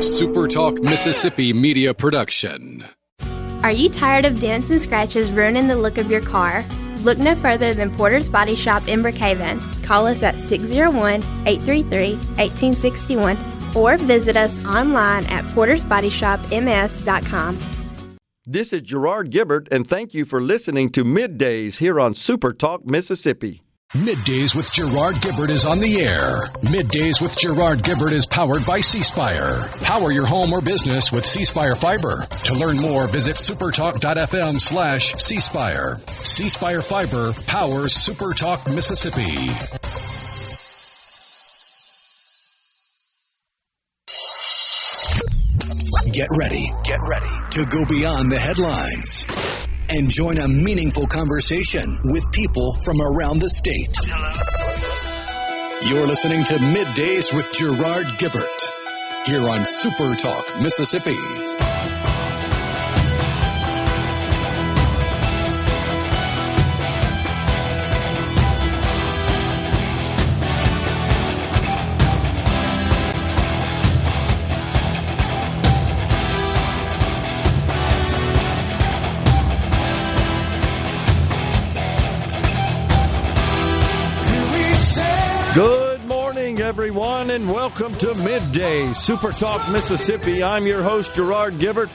SuperTalk Mississippi media production. Are you tired of dents and scratches ruining the look of your car? Look no further than Porter's Body Shop in Brookhaven. Call us at 601-833-1861 or visit us online at portersbodyshopms.com. This is Gerard Gibert, and thank you for listening to MidDays here on SuperTalk Mississippi. MidDays with Gerard Gibert is on the air. MidDays with Gerard Gibert is powered by C-Spire. Power your home or business with C-Spire Fiber. To learn more, visit supertalk.fm/C-Spire. C-Spire Fiber powers SuperTalk Mississippi. Get ready to go beyond the headlines and join a meaningful conversation with people from around the state. You're listening to MidDays with Gerard Gibert here on SuperTalk Mississippi. Good morning, everyone, and welcome to Midday SuperTalk Mississippi. I'm your host, Gerard Gibert,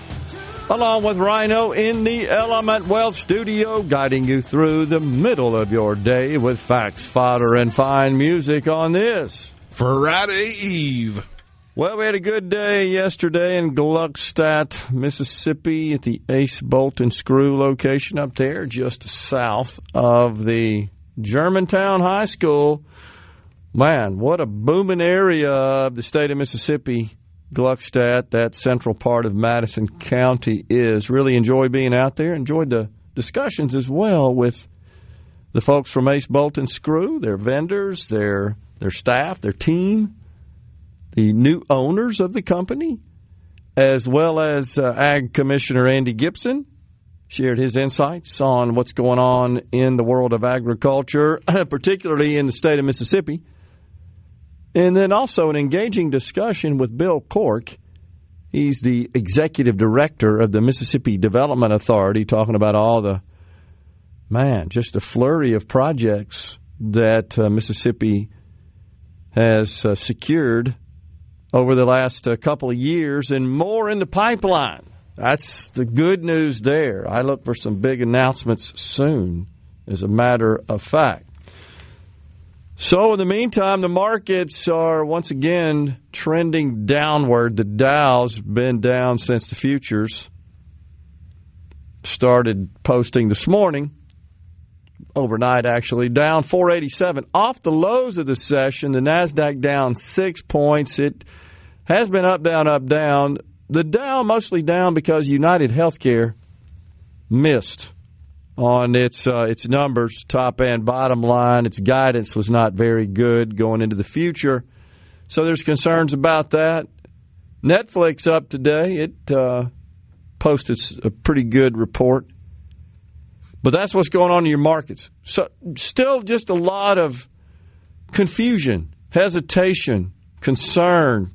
along with Rhino in the Element Wealth Studio, guiding you through the middle of your day with facts, fodder, and fine music on this Friday Eve. Well, we had a good day yesterday in Gluckstadt, Mississippi, at the Ace Bolt and Screw location up there, just south of the Germantown High School. Man, what a booming area of the state of Mississippi, Gluckstadt, that central part of Madison County is. Really enjoy being out there. Enjoyed the discussions as well with the folks from Ace Bolt and Screw, their vendors, their staff, their team, the new owners of the company, as well as Ag Commissioner Andy Gibson. Shared his insights on what's going on in the world of agriculture, particularly in the state of Mississippi. And then also an engaging discussion with Bill Cork. He's the executive director of the Mississippi Development Authority, talking about all the, just a flurry of projects that Mississippi has secured over the last couple of years and more in the pipeline. That's the good news there. I look for some big announcements soon, as a matter of fact. So in the meantime, the markets are once again trending downward. The Dow's been down since the futures started posting this morning. Overnight, actually, down 487. Off the lows of the session, the NASDAQ down 6 points. It has been up, down, up, down. The Dow mostly down because United Healthcare missed on its numbers, top and bottom line. Its guidance was not very good going into the future. So there's concerns about that. Netflix up today. It posted a pretty good report. But that's what's going on in your markets. So still just a lot of confusion, hesitation, concern,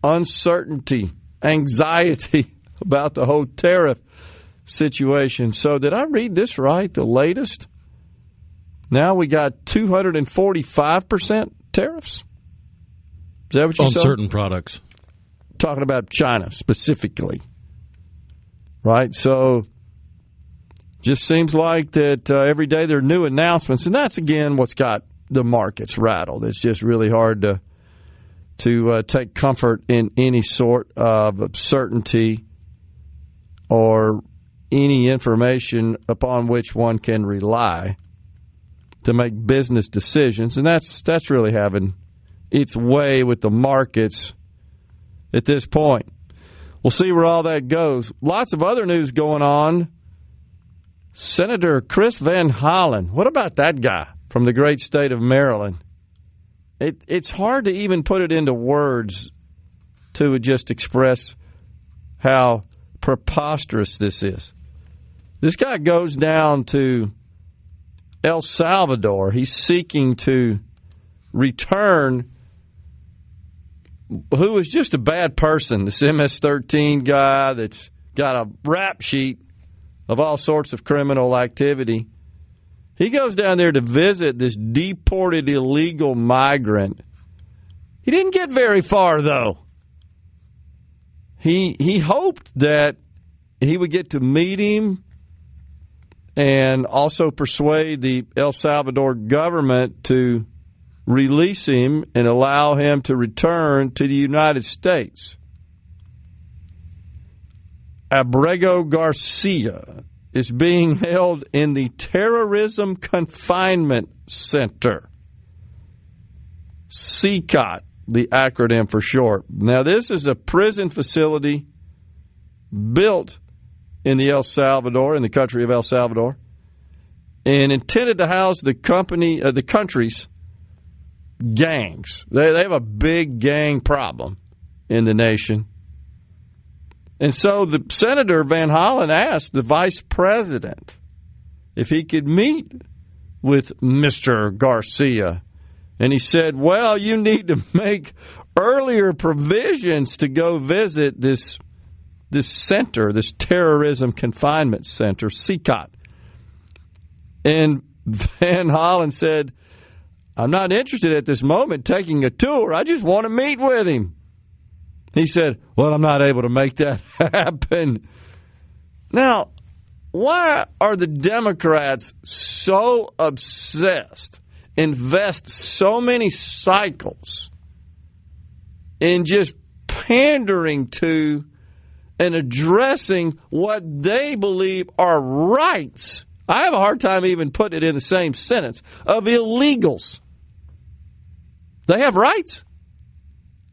uncertainty, anxiety about the whole tariff situation. So did I read this right? The latest? Now we got 245% tariffs? Is that what you saw? On certain products. Talking about China specifically. Right? So just seems like that every day there are new announcements. And that's, again, what's got the markets rattled. It's just really hard to take comfort in any sort of certainty or any information upon which one can rely to make business decisions. And that's really having its way with the markets at this point. We'll see where all that goes. Lots of other news going on. Senator Chris Van Hollen, what about that guy from the great state of Maryland? It's hard to even put it into words to just express how preposterous this is. This guy goes down to El Salvador. He's seeking to return who is just a bad person, this MS-13 guy that's got a rap sheet of all sorts of criminal activity. He goes down there to visit this deported illegal migrant. He didn't get very far, though. He hoped that he would get to meet him and also persuade the El Salvador government to release him and allow him to return to the United States. Abrego Garcia is being held in the Terrorism Confinement Center. CCOT, the acronym for short. Now, this is a prison facility built in the country of El Salvador, and intended to house the country's gangs. They have a big gang problem in the nation. And so the Senator Van Hollen asked the vice president if he could meet with Mr. Garcia. And he said, well, you need to make earlier provisions to go visit this center, this Terrorism Confinement Center, CCOT. And Van Hollen said, I'm not interested at this moment in taking a tour. I just want to meet with him. He said, well, I'm not able to make that happen. Now, why are the Democrats so obsessed, invest so many cycles in just pandering to and addressing what they believe are rights? I have a hard time even putting it in the same sentence, of illegals. They have rights.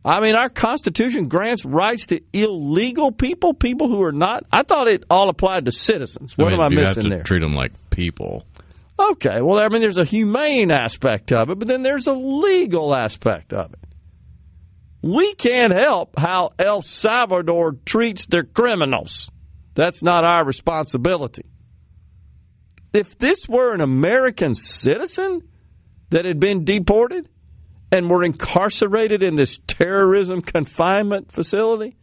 I mean, our Constitution grants rights to illegal people who are not. I thought it all applied to citizens. What am I missing there? You have to treat them like people. Okay, well, I mean, there's a humane aspect of it, but then there's a legal aspect of it. We can't help how El Salvador treats their criminals. That's not our responsibility. If this were an American citizen that had been deported and were incarcerated in this terrorism confinement facility,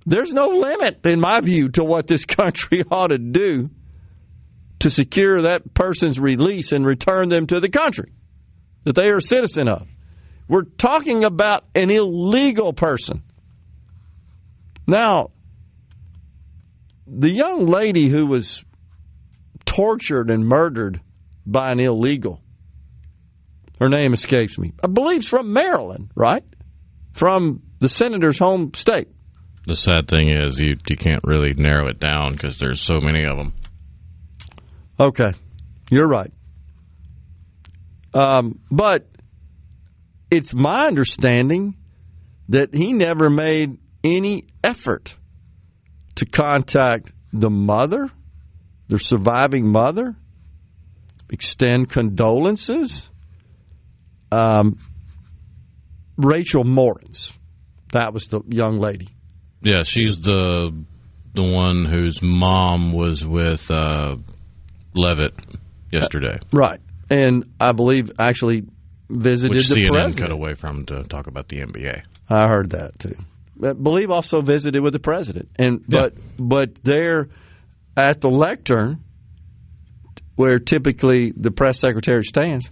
there's no limit, in my view, to what this country ought to do to secure that person's release and return them to the country that they are a citizen of. We're talking about an illegal person. Now, the young lady who was tortured and murdered by an illegal, her name escapes me. I believe it's from Maryland, right? From the senator's home state. The sad thing is you can't really narrow it down because there's so many of them. Okay, you're right. But it's my understanding that he never made any effort to contact the mother, the surviving mother, extend condolences. Rachel Morens, that was the young lady. Yeah, she's the one whose mom was with Levitt yesterday. Right. And I believe actually visited which the CNN president. cut away from to talk about the NBA. I heard that too. I believe also visited with the president. But there at the lectern, where typically the press secretary stands,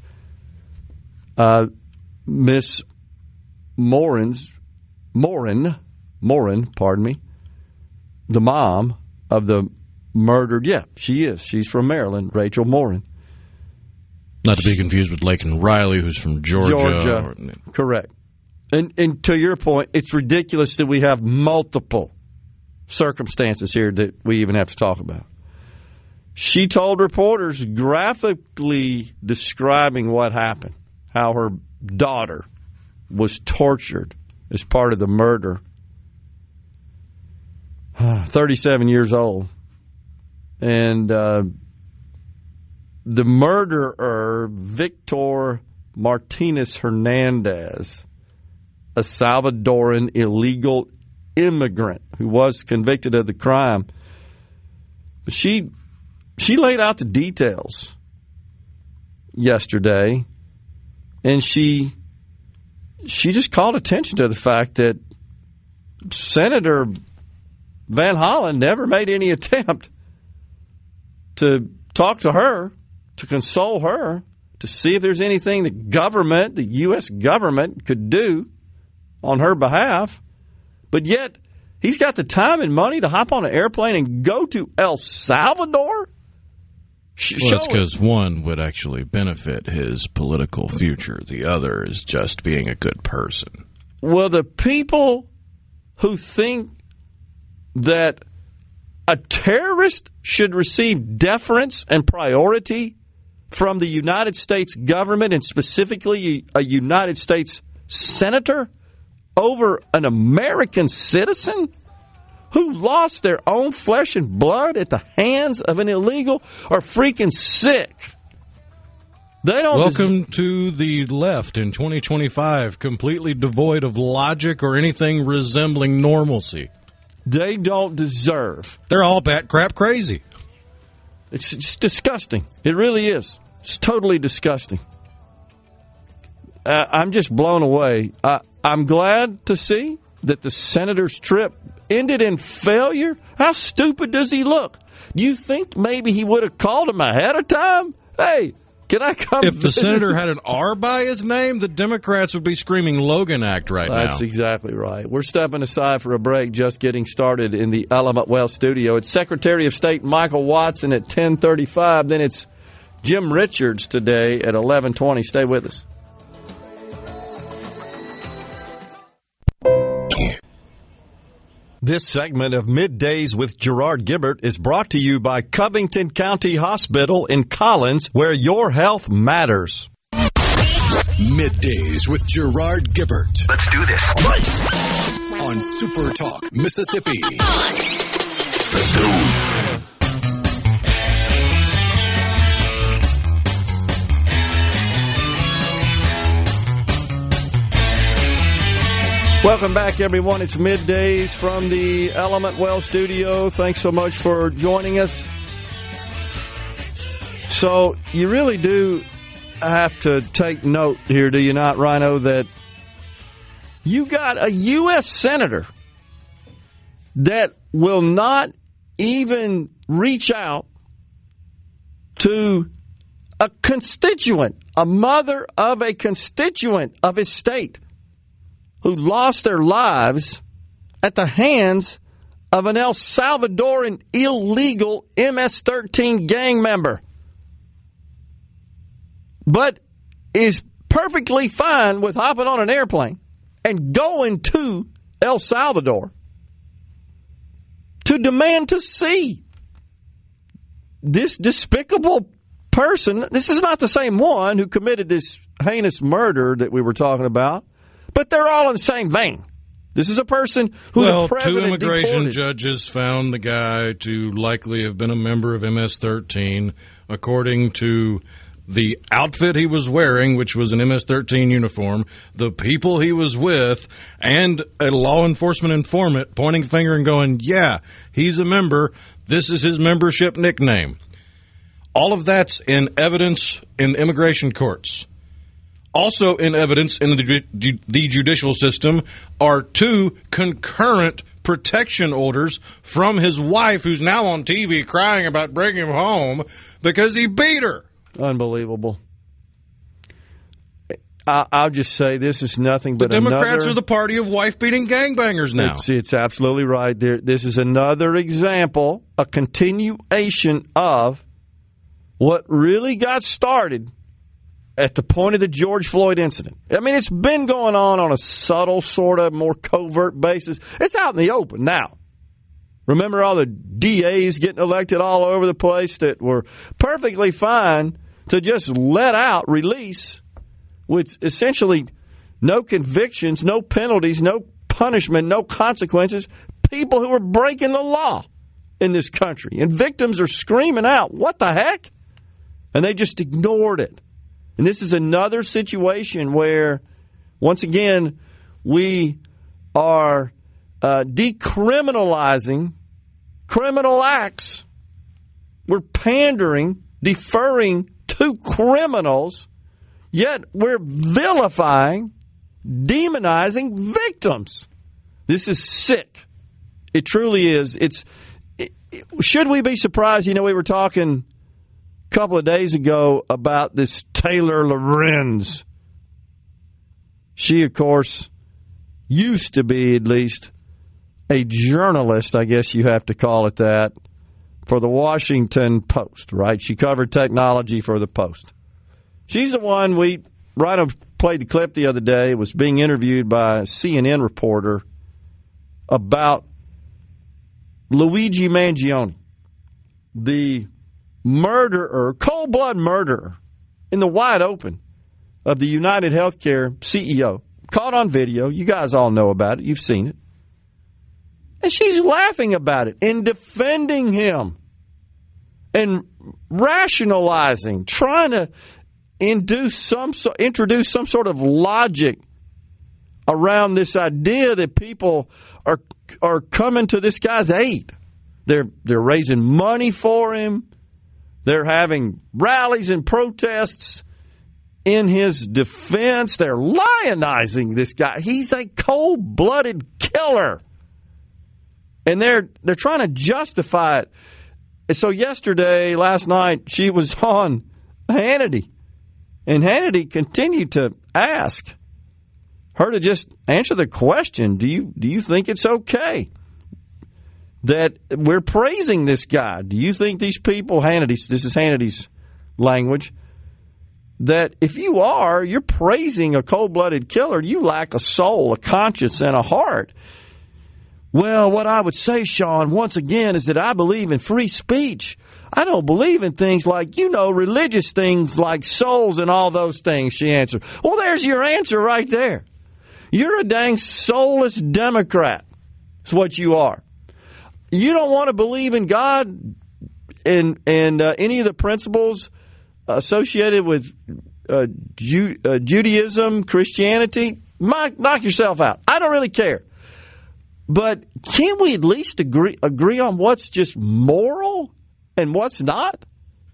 Miss Morin, pardon me, the mom of the murdered, she is. She's from Maryland, Rachel Morin. Not to be confused with Laken Riley, who's from Georgia. Correct. And to your point, it's ridiculous that we have multiple circumstances here that we even have to talk about. She told reporters, graphically describing what happened, how her daughter was tortured as part of the murder. 37 years old. And the murderer, Victor Martinez Hernandez, a Salvadoran illegal immigrant who was convicted of the crime. But she laid out the details yesterday, and she she just called attention to the fact that Senator Van Hollen never made any attempt to talk to her, to console her, to see if there's anything the U.S. government could do on her behalf. But yet, he's got the time and money to hop on an airplane and go to El Salvador? Well, it's because one would actually benefit his political future. The other is just being a good person. Well, the people who think that a terrorist should receive deference and priority from the United States government, and specifically a United States senator, over an American citizen who lost their own flesh and blood at the hands of an illegal, are freaking sick. They don't. Welcome to the left in 2025, completely devoid of logic or anything resembling normalcy. They don't deserve. They're all bat crap crazy. It's disgusting. It really is. It's totally disgusting. I'm just blown away. I'm glad to see that the senator's trip ended in failure. How stupid does he look? Do you think maybe he would have called him ahead of time? Hey, can I come If the visit? senator had an R by his name, the Democrats would be screaming Logan Act now. That's exactly right. We're stepping aside for a break, just getting started in the Element Wealth studio. It's Secretary of State Michael Watson at 10:35. Then it's Jim Richards today at 11:20. Stay with us. This segment of Middays with Gerard Gibert is brought to you by Covington County Hospital in Collins, where your health matters. Middays with Gerard Gibert. Let's do this. On SuperTalk, Mississippi. Let's go. Welcome back, everyone. It's Middays from the Element Wealth studio. Thanks so much for joining us. So you really do have to take note here, do you not, Rhino, that you got a U.S. senator that will not even reach out to a constituent, a mother of a constituent of his state, who lost their lives at the hands of an El Salvadoran illegal MS-13 gang member, but is perfectly fine with hopping on an airplane and going to El Salvador to demand to see this despicable person. This is not the same one who committed this heinous murder that we were talking about, but they're all in the same vein. This is a person who the president 2 immigration deported. judges found the guy to likely have been a member of MS-13, according to the outfit he was wearing, which was an MS-13 uniform, the people he was with, and a law enforcement informant pointing a finger and going, yeah, he's a member. This is his membership nickname. All of that's in evidence in immigration courts. Also in evidence in the judicial system are 2 concurrent protection orders from his wife, who's now on TV crying about bringing him home because he beat her. Unbelievable. I'll just say this is nothing but the Democrats another, are the party of wife-beating gangbangers now. It's absolutely right. This is another example, a continuation of what really got started at the point of the George Floyd incident. I mean, it's been going on a subtle, sort of more covert basis. It's out in the open now. Remember all the DAs getting elected all over the place that were perfectly fine to just let out, release, with essentially no convictions, no penalties, no punishment, no consequences, people who are breaking the law in this country. And victims are screaming out, what the heck? And they just ignored it. And this is another situation where, once again, we are decriminalizing criminal acts. We're pandering, deferring to criminals, yet we're vilifying demonizing victims. This is sick. It truly is. Should we be surprised? You know, we were talking a couple of days ago about this Taylor Lorenz. She, of course, used to be at least a journalist, I guess you have to call it that, for the Washington Post, right? She covered technology for the Post. She's the one Rhino played the clip the other day, was being interviewed by a CNN reporter about Luigi Mangione, the murderer, cold-blood murderer, in the wide open of the United Healthcare CEO. Caught on video. You guys all know about it. You've seen it. And she's laughing about it and defending him and rationalizing, trying to introduce some sort of logic around this idea that people are coming to this guy's aid. They're raising money for him. They're having rallies and protests in his defense. They're lionizing this guy. He's a cold-blooded killer. And they're trying to justify it. And so last night, she was on Hannity. And Hannity continued to ask her to just answer the question, do you think it's okay that we're praising this guy? Do you think these people, this is Hannity's language, that if you're praising a cold-blooded killer, you lack a soul, a conscience, and a heart? Well, what I would say, Sean, once again, is that I believe in free speech. I don't believe in things like, religious things like souls and all those things, she answered. Well, there's your answer right there. You're a dang soulless Democrat. That's what you are. You don't want to believe in God and any of the principles associated with Judaism, Christianity. Knock yourself out. I don't really care. But can't we at least agree on what's just moral and what's not?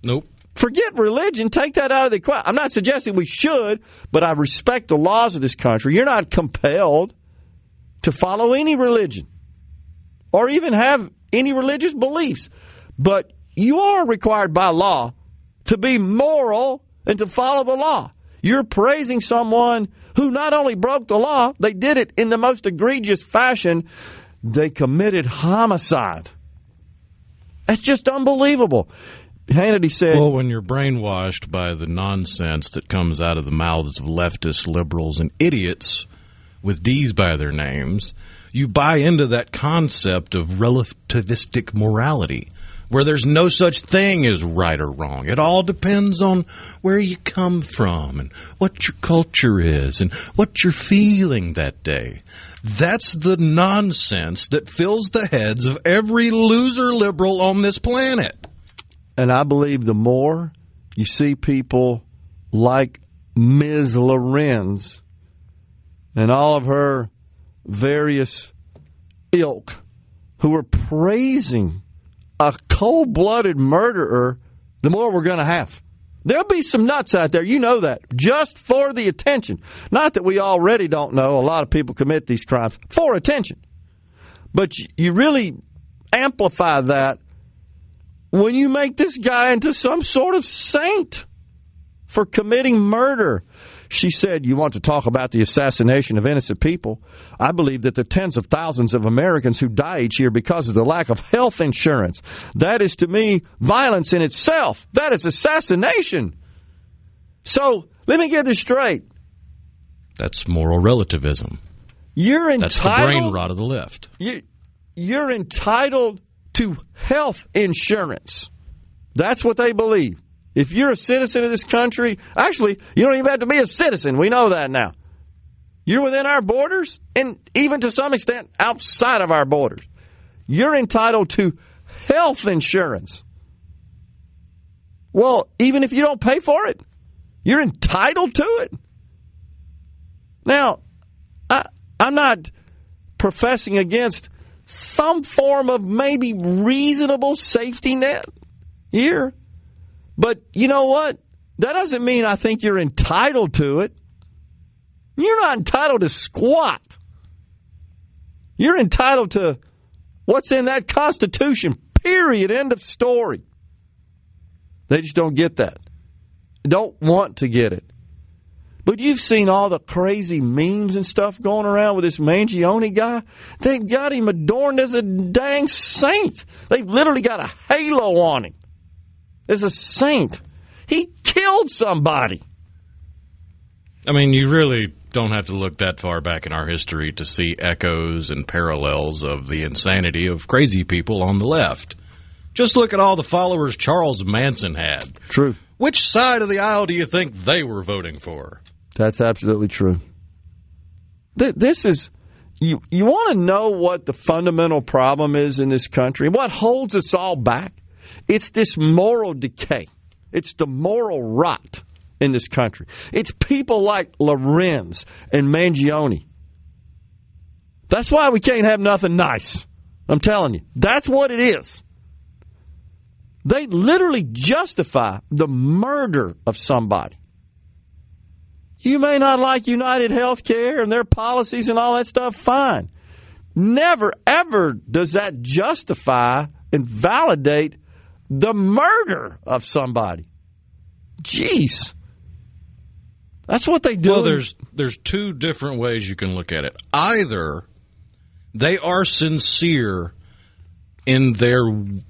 Nope. Forget religion. Take that out of the equation. I'm not suggesting we should, but I respect the laws of this country. You're not compelled to follow any religion or even have any religious beliefs. But you are required by law to be moral and to follow the law. You're praising someone who not only broke the law, they did it in the most egregious fashion. They committed homicide. That's just unbelievable. Hannity said, well, when you're brainwashed by the nonsense that comes out of the mouths of leftists, liberals, and idiots with D's by their names, you buy into that concept of relativistic morality, where there's no such thing as right or wrong. It all depends on where you come from and what your culture is and what you're feeling that day. That's the nonsense that fills the heads of every loser liberal on this planet. And I believe the more you see people like Ms. Lorenz and all of her various ilk who are praising a cold-blooded murderer, the more we're going to have. There'll be some nuts out there, you know that, just for the attention. Not that we already don't know a lot of people commit these crimes for attention. But you really amplify that when you make this guy into some sort of saint for committing murder. She said, you want to talk about the assassination of innocent people? I believe that the tens of thousands of Americans who die each year because of the lack of health insurance, that is, to me, violence in itself. That is assassination. So, let me get this straight. That's moral relativism. You're entitled. That's the brain rot of the left. You're entitled to health insurance. That's what they believe. If you're a citizen of this country, actually, you don't even have to be a citizen. We know that now. You're within our borders, and even to some extent outside of our borders. You're entitled to health insurance. Well, even if you don't pay for it, you're entitled to it. Now, I'm not professing against some form of maybe reasonable safety net here. But you know what? That doesn't mean I think you're entitled to it. You're not entitled to squat. You're entitled to what's in that Constitution, period, end of story. They just don't get that. Don't want to get it. But you've seen all the crazy memes and stuff going around with this Mangione guy. They've got him adorned as a dang saint. They've literally got a halo on him as a saint. He killed somebody. I mean, you really don't have to look that far back in our history to see echoes and parallels of the insanity of crazy people on the left. Just look at all the followers Charles Manson had. True. Which side of the aisle do you think they were voting for? That's absolutely true. This is, you want to know what the fundamental problem is in this country? What holds us all back? It's this moral decay. It's the moral rot in this country. It's people like Lorenz and Mangione. That's why we can't have nothing nice. I'm telling you. That's what it is. They literally justify the murder of somebody. You may not like United Healthcare and their policies and all that stuff, fine. Never, ever does that justify and validate the murder of somebody. Jeez. That's what they do. Well, there's two different ways you can look at it. Either they are sincere in their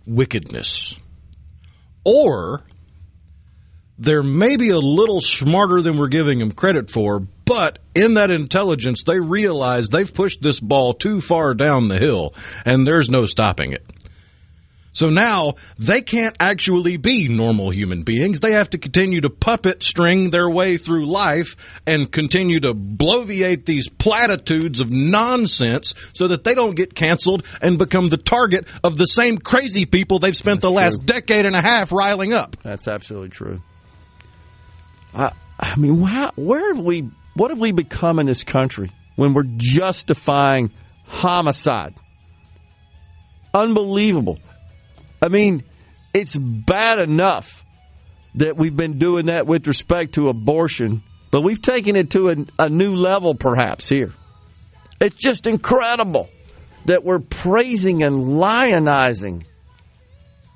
wickedness, or they're maybe a little smarter than we're giving them credit for, but in that intelligence, they realize they've pushed this ball too far down the hill, and there's no stopping it. So now they can't actually be normal human beings. They have to continue to puppet string their way through life and continue to bloviate these platitudes of nonsense so that they don't get canceled and become the target of the same crazy people they've spent the last decade and a half riling up. That's absolutely true. I mean, what have we become in this country when we're justifying homicide? Unbelievable. I mean, it's bad enough that we've been doing that with respect to abortion, but we've taken it to a new level perhaps here. It's just incredible that we're praising and lionizing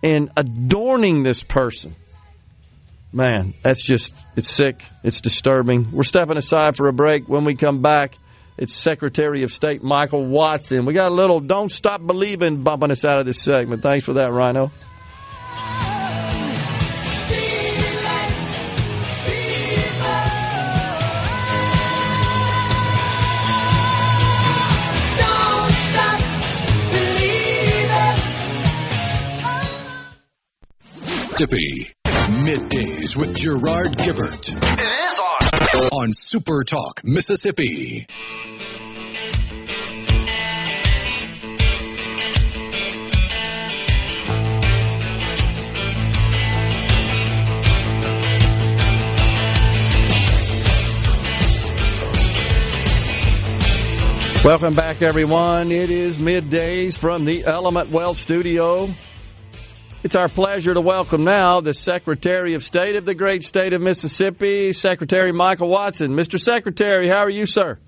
and adorning this person. Man, it's sick. It's disturbing. We're stepping aside for a break. When we come back, it's Secretary of State Michael Watson. We got a little Don't Stop Believing bumping us out of this segment. Thanks for that, Rhino. Middays with Gerard Gibert. It is on SuperTalk, Mississippi. Welcome back, everyone. It is Middays from the Element Wealth Studio. It's our pleasure to welcome now the Secretary of State of the great state of Mississippi, Secretary Michael Watson. Mr. Secretary, how are you, sir?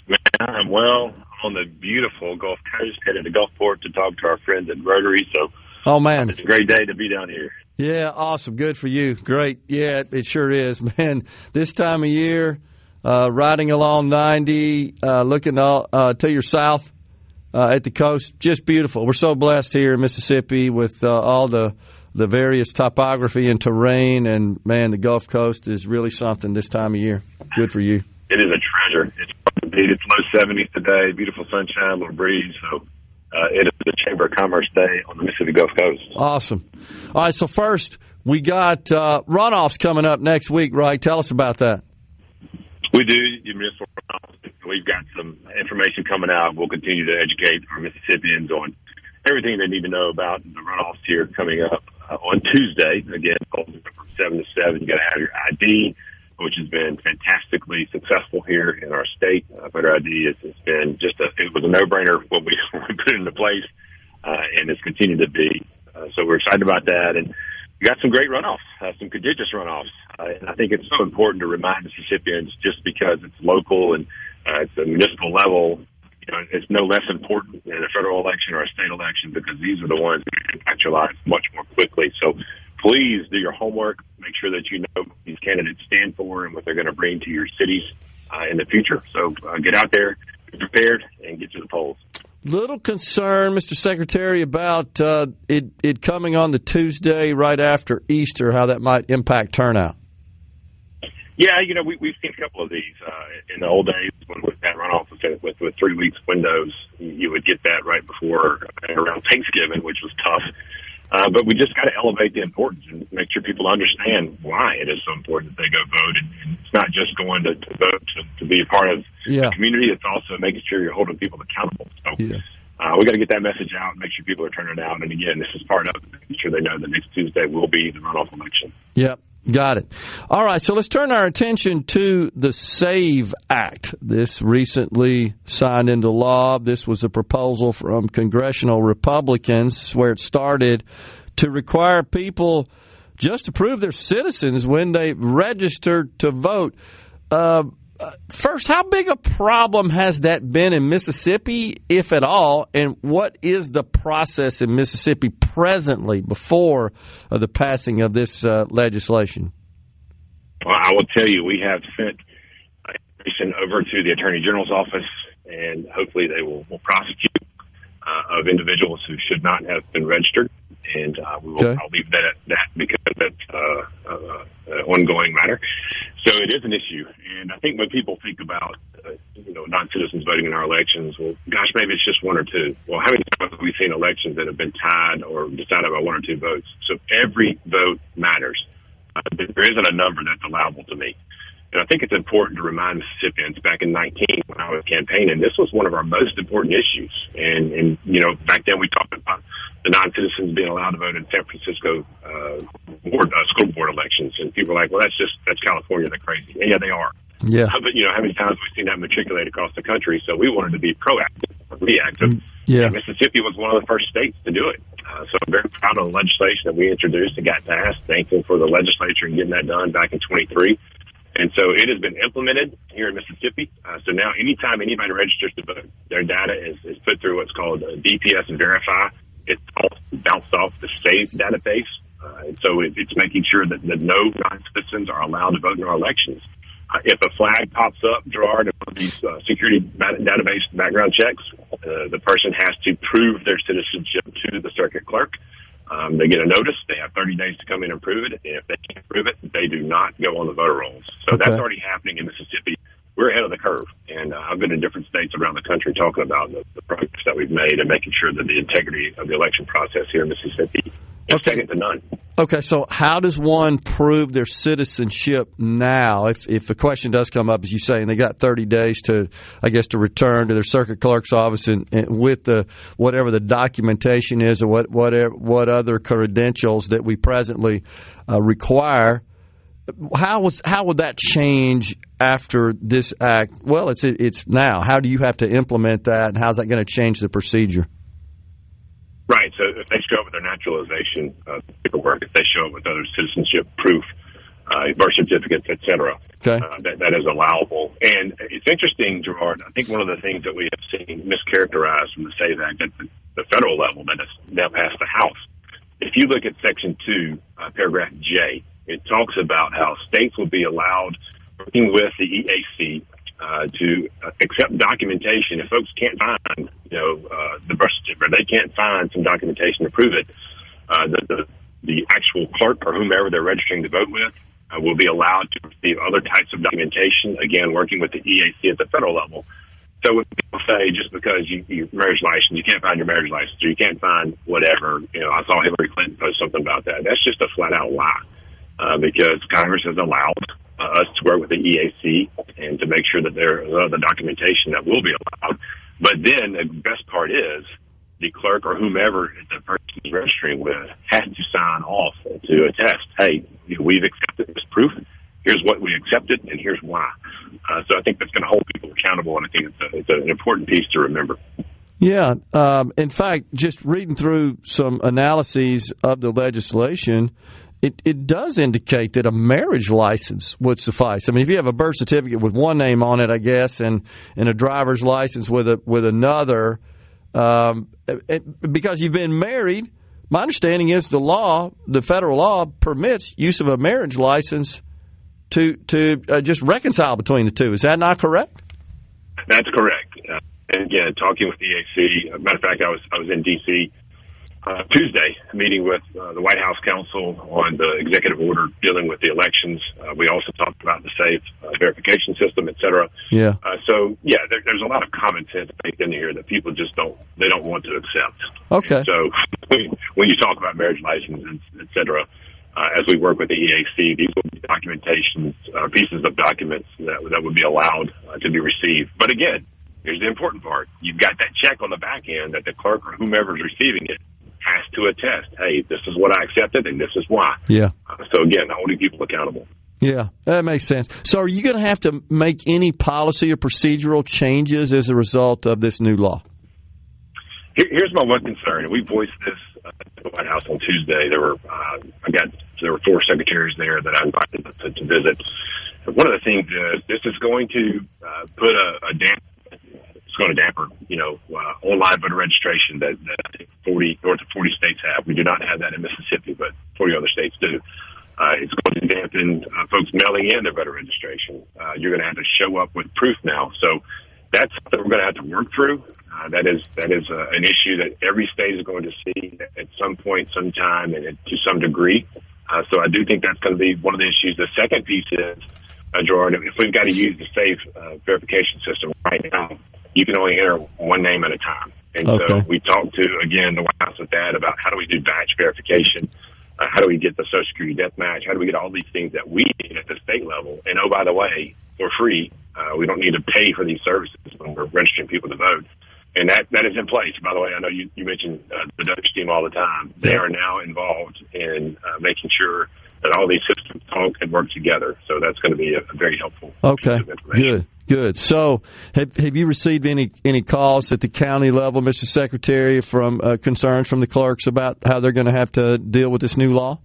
Man, I'm well on the beautiful Gulf Coast, headed to Gulfport to talk to our friends at Rotary. So, oh man, it's a great day to be down here. Yeah, awesome. Good for you. Great. Yeah, it sure is, man. This time of year, riding along 90, looking to your south. At the coast, just beautiful. We're so blessed here in Mississippi with all the various topography and terrain, and man, the Gulf Coast is really something this time of year. Good for you. It is a treasure. It's low 70s today, beautiful sunshine, little breeze. So it is the Chamber of Commerce Day on the Mississippi Gulf Coast. Awesome. All right, so first we got runoffs coming up next week, right? Tell us about that. We do. Municipal runoffs. We've got some information coming out. We'll continue to educate our Mississippians on everything they need to know about the runoffs here coming up on Tuesday. Again, from 7 to 7. You got to have your ID, which has been fantastically successful here in our state. Voter ID has been it was a no-brainer when we put it into place, and it's continued to be. So we're excited about that. And you got some great runoffs, some contiguous runoffs. And I think it's so important to remind Mississippians, just because it's local and it's a municipal level, it's no less important than a federal election or a state election, because these are the ones that impact your lives much more quickly. So please do your homework. Make sure that you know what these candidates stand for and what they're going to bring to your cities in the future. So get out there, be prepared, and get to the polls. Little concern, Mr. Secretary, about it coming on the Tuesday right after Easter, how that might impact turnout. Yeah, we've seen a couple of these. In the old days, when we had runoff with 3 weeks windows, you would get that right before around Thanksgiving, which was tough. But we just got to elevate the importance and make sure people understand why it is so important that they go vote. And it's not just going to vote to be a part of the community. It's also making sure you're holding people accountable. So we got to get that message out and make sure people are turning out. And again, this is part of making sure they know that next Tuesday will be the runoff election. Yep. Got it. All right, so let's turn our attention to the SAVE Act. This recently signed into law. This was a proposal from congressional Republicans where it started to require people just to prove they're citizens when they register to vote. First, how big a problem has that been in Mississippi, if at all, and what is the process in Mississippi presently before the passing of this legislation? Well, I will tell you, we have sent information over to the Attorney General's office, and hopefully they will prosecute of individuals who should not have been registered. And I'll leave that at that, because that's an ongoing matter. So it is an issue. And I think when people think about, non-citizens voting in our elections, well, gosh, maybe it's just one or two. Well, how many times have we seen elections that have been tied or decided by one or two votes? So every vote matters. There isn't a number that's allowable to me. And I think it's important to remind Mississippians, back in 2019 when I was campaigning, this was one of our most important issues. And back then we talked about the non-citizens being allowed to vote in San Francisco school board elections. And people are like, well, that's California, they're crazy. And yeah, they are. Yeah. But, how many times we've seen that matriculate across the country? So we wanted to be proactive, reactive. Yeah. And Mississippi was one of the first states to do it. So I'm very proud of the legislation that we introduced and got passed. Thankful for the legislature and getting that done back in 23. And so it has been implemented here in Mississippi. So now anytime anybody registers to vote, their data is put through what's called DPS Verify. It's all bounced off the SAVE database. And so it's making sure that no non-citizens are allowed to vote in our elections. If a flag pops up, Gerard, in one of these security database background checks, the person has to prove their citizenship to the circuit clerk. They get a notice. They have 30 days to come in and prove it. And if they can't prove it, they do not go on the voter rolls. So that's already happening in Mississippi. We're ahead of the curve. And I've been in different states around the country talking about the progress that we've made and making sure that the integrity of the election process here in Mississippi is second to none. Okay, so how does one prove their citizenship now? If the question does come up, as you say, and they got 30 days to return to their circuit clerk's office and with whatever the documentation is or what other credentials that we presently require, how would that change after this act? Well, it's now. How do you have to implement that, and how's that going to change the procedure? Right. So if they show up with their naturalization paperwork, if they show up with other citizenship proof, birth certificates, et cetera, that is allowable. And it's interesting, Gerard, I think one of the things that we have seen mischaracterized from the SAVE Act at the federal level that has now passed the House, if you look at Section 2, paragraph J, it talks about how states will be allowed, working with the EAC, to accept documentation. If folks can't find, the birth certificate, they can't find some documentation to prove it, the actual clerk or whomever they're registering to vote with will be allowed to receive other types of documentation, again, working with the EAC at the federal level. So when people say just because your marriage license, you can't find your marriage license, or you can't find whatever, I saw Hillary Clinton post something about that. That's just a flat-out lie, because Congress has allowed us to work with the EAC and to make sure that there is the documentation that will be allowed. But then the best part is the clerk or whomever the person is registering with has to sign off to attest, hey, we've accepted this proof. Here's what we accepted, and here's why. So I think that's going to hold people accountable, and I think it's an important piece to remember. Yeah. In fact, just reading through some analyses of the legislation, it does indicate that a marriage license would suffice. I mean, if you have a birth certificate with one name on it, I guess, and a driver's license with another, because you've been married, my understanding is the federal law permits use of a marriage license to just reconcile between the two. Is that not correct? That's correct. And again, talking with the EAC, matter of fact, I was in D.C. Tuesday, meeting with the White House counsel on the executive order dealing with the elections. We also talked about the safe verification system, et cetera. Yeah. There's a lot of common sense baked in here that people just don't want to accept. Okay. And so when you talk about marriage licenses, et cetera, as we work with the EAC, these will be documentations, pieces of documents that would be allowed to be received. But again, here's the important part. You've got that check on the back end that the clerk or whomever is receiving it has to attest, hey, this is what I accepted and this is why. Yeah. So, again, holding people accountable. Yeah, that makes sense. So are you going to have to make any policy or procedural changes as a result of this new law? Here's my one concern, and we voiced this at the White House on Tuesday. There were 4 secretaries there that I invited to visit. One of the things is this is going to put a damper. It's going to damper, online voter registration that I think north of 40 states have. We do not have that in Mississippi, but 40 other states do. It's going to dampen folks mailing in their voter registration. You're going to have to show up with proof now. So that's something we're going to have to work through. That is an issue that every state is going to see at some point, sometime, and to some degree. So I do think that's going to be one of the issues. The second piece is, Gerard, if we've got to use the safe verification system right now, you can only enter one name at a time. And so we talked to, again, the White House with that about how do we do batch verification? How do we get the Social Security death match? How do we get all these things that we need at the state level? And, oh, by the way, for free, we don't need to pay for these services when we're registering people to vote. And that is in place. By the way, I know you mentioned the Dutch team all the time. They are now involved in making sure that all these systems talk and work together. So that's going to be a very helpful piece of information. Good. So have you received any calls at the county level, Mr. Secretary, from concerns from the clerks about how they're going to have to deal with this new law?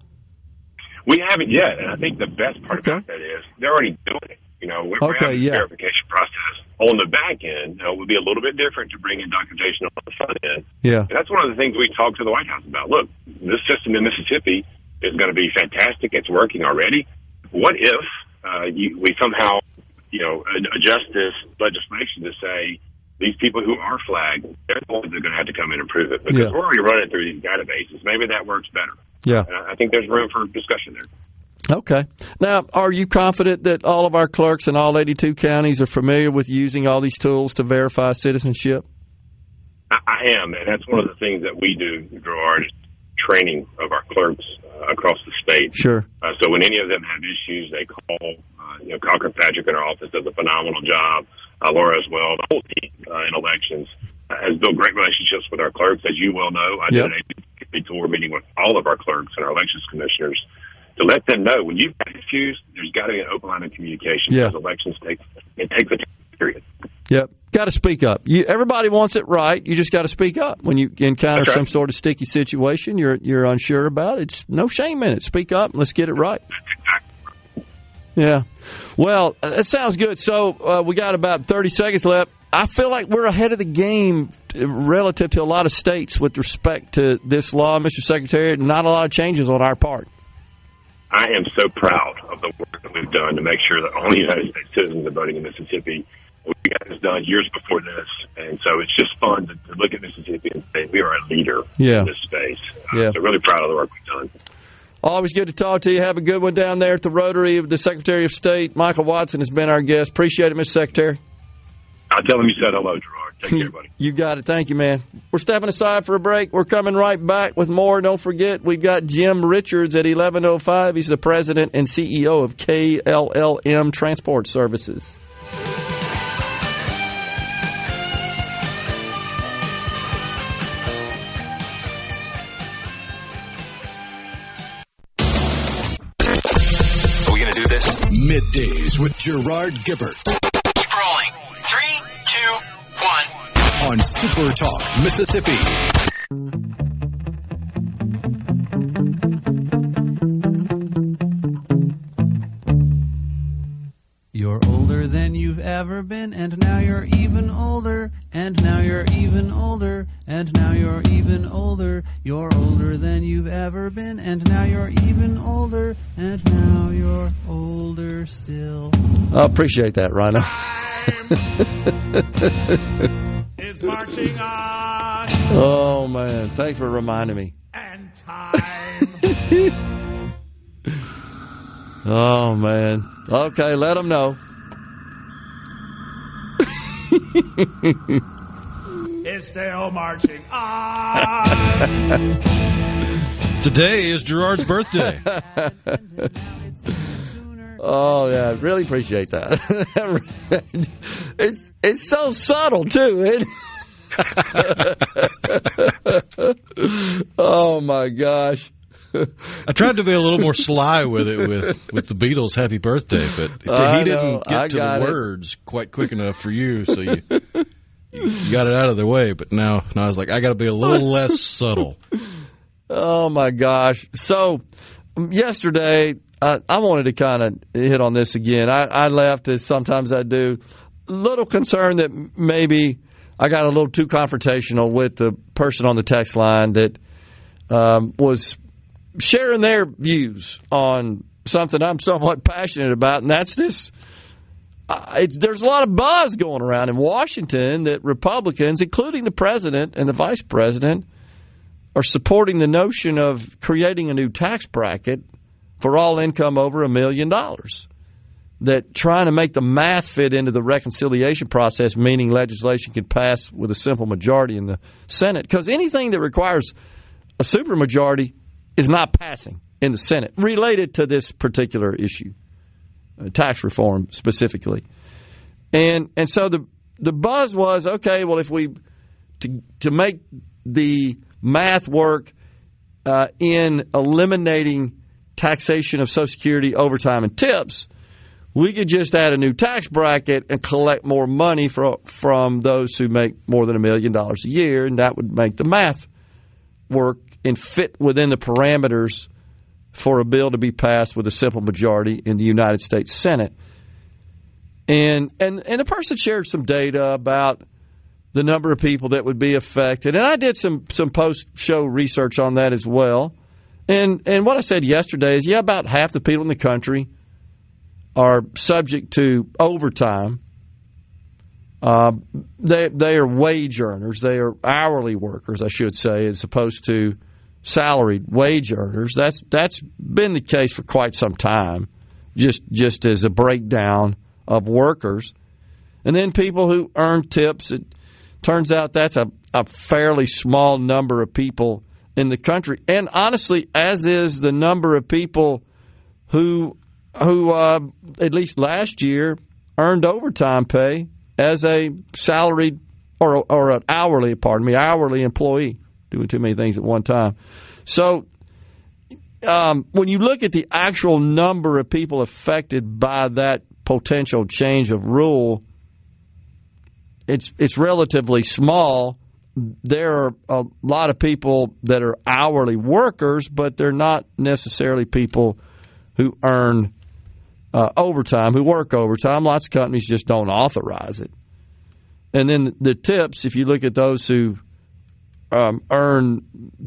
We haven't yet, and I think the best part about that is they're already doing it. We're having the verification process on the back end. It would be a little bit different to bring in documentation on the front end. Yeah. And that's one of the things we talked to the White House about. Look, this system in Mississippi is going to be fantastic. It's working already. What if we somehow adjust this legislation to say these people who are flagged, they're the ones that are going to have to come in and prove it. Because we're already running through these databases. Maybe that works better. Yeah. I think there's room for discussion there. Okay. Now, are you confident that all of our clerks in all 82 counties are familiar with using all these tools to verify citizenship? I am, and that's one of the things that we do, Gerard, training of our clerks across the state. Sure. So when any of them have issues, they call. Cochran Patrick in our office does a phenomenal job. Laura as well. The whole team in elections has built great relationships with our clerks, as you well know. I did an APC tour meeting with all of our clerks and our elections commissioners to let them know when you've got issues, there's got to be an open line of communication because elections takes a time period. Yep. Got to speak up. Everybody wants it right. You just got to speak up. When you encounter some sort of sticky situation you're unsure about, it's no shame in it. Speak up and let's get it right. Yeah. Well, that sounds good. So we got about 30 seconds left. I feel like we're ahead of the game relative to a lot of states with respect to this law, Mr. Secretary. Not a lot of changes on our part. I am so proud of the work that we've done to make sure that only United States citizens are voting in Mississippi. We got this done years before this, and so it's just fun to look at Mississippi and say we are a leader in this space. So really proud of the work we've done. Always good to talk to you. Have a good one down there at the Rotary. The Secretary of State, Michael Watson, has been our guest. Appreciate it, Mr. Secretary. I'll tell him you said hello, Gerard. Take care, buddy. You got it. Thank you, man. We're stepping aside for a break. We're coming right back with more. Don't forget, we've got Jim Richards at 11:05. He's the president and CEO of KLLM Transport Services. Middays with Gerard Gibert. Keep rolling. 3, 2, 1. On SuperTalk, Mississippi. older, and now you're even older. You're older than you've ever been, and now you're even older, and now you're older still. I appreciate that, Rhino. It's marching on. Oh, man. Thanks for reminding me. And time. Oh, man. Okay, let them know. It's still marching on. Today is Gerard's birthday. Oh, yeah. Really appreciate that. It's so subtle, too. Oh, my gosh. I tried to be a little more sly with it with the Beatles' Happy Birthday, but he didn't get to the words quite quick enough for you, so you got it out of the way. But now I was like, I got to be a little less subtle. Oh, my gosh. So yesterday, I wanted to kind of hit on this again. I left, as sometimes I do, a little concerned that maybe I got a little too confrontational with the person on the text line that was sharing their views on something I'm somewhat passionate about, and that's this. There's a lot of buzz going around in Washington that Republicans, including the president and the vice president, are supporting the notion of creating a new tax bracket for all income over $1 million. That trying to make the math fit into the reconciliation process, meaning legislation can pass with a simple majority in the Senate, because anything that requires a supermajority is not passing in the Senate related to this particular issue, tax reform specifically. And so the buzz was, okay, well, if we to make the math work in eliminating taxation of Social Security, overtime, and tips, we could just add a new tax bracket and collect more money from those who make more than $1 million a year, and that would make the math work and fit within the parameters for a bill to be passed with a simple majority in the United States Senate. And the person shared some data about the number of people that would be affected. And I did some post-show research on that as well. And what I said yesterday is, about half the people in the country are subject to overtime. They are wage earners. They are hourly workers, I should say, as opposed to salaried wage earners. That's been the case for quite some time, just as a breakdown of workers. And then people who earn tips, it turns out that's a fairly small number of people in the country. And honestly, as is the number of people who at least last year earned overtime pay as a salaried or an hourly employee, doing too many things at one time. So when you look at the actual number of people affected by that potential change of rule, it's relatively small. There are a lot of people that are hourly workers, but they're not necessarily people who earn overtime, who work overtime. Lots of companies just don't authorize it. And then the tips, if you look at those who earn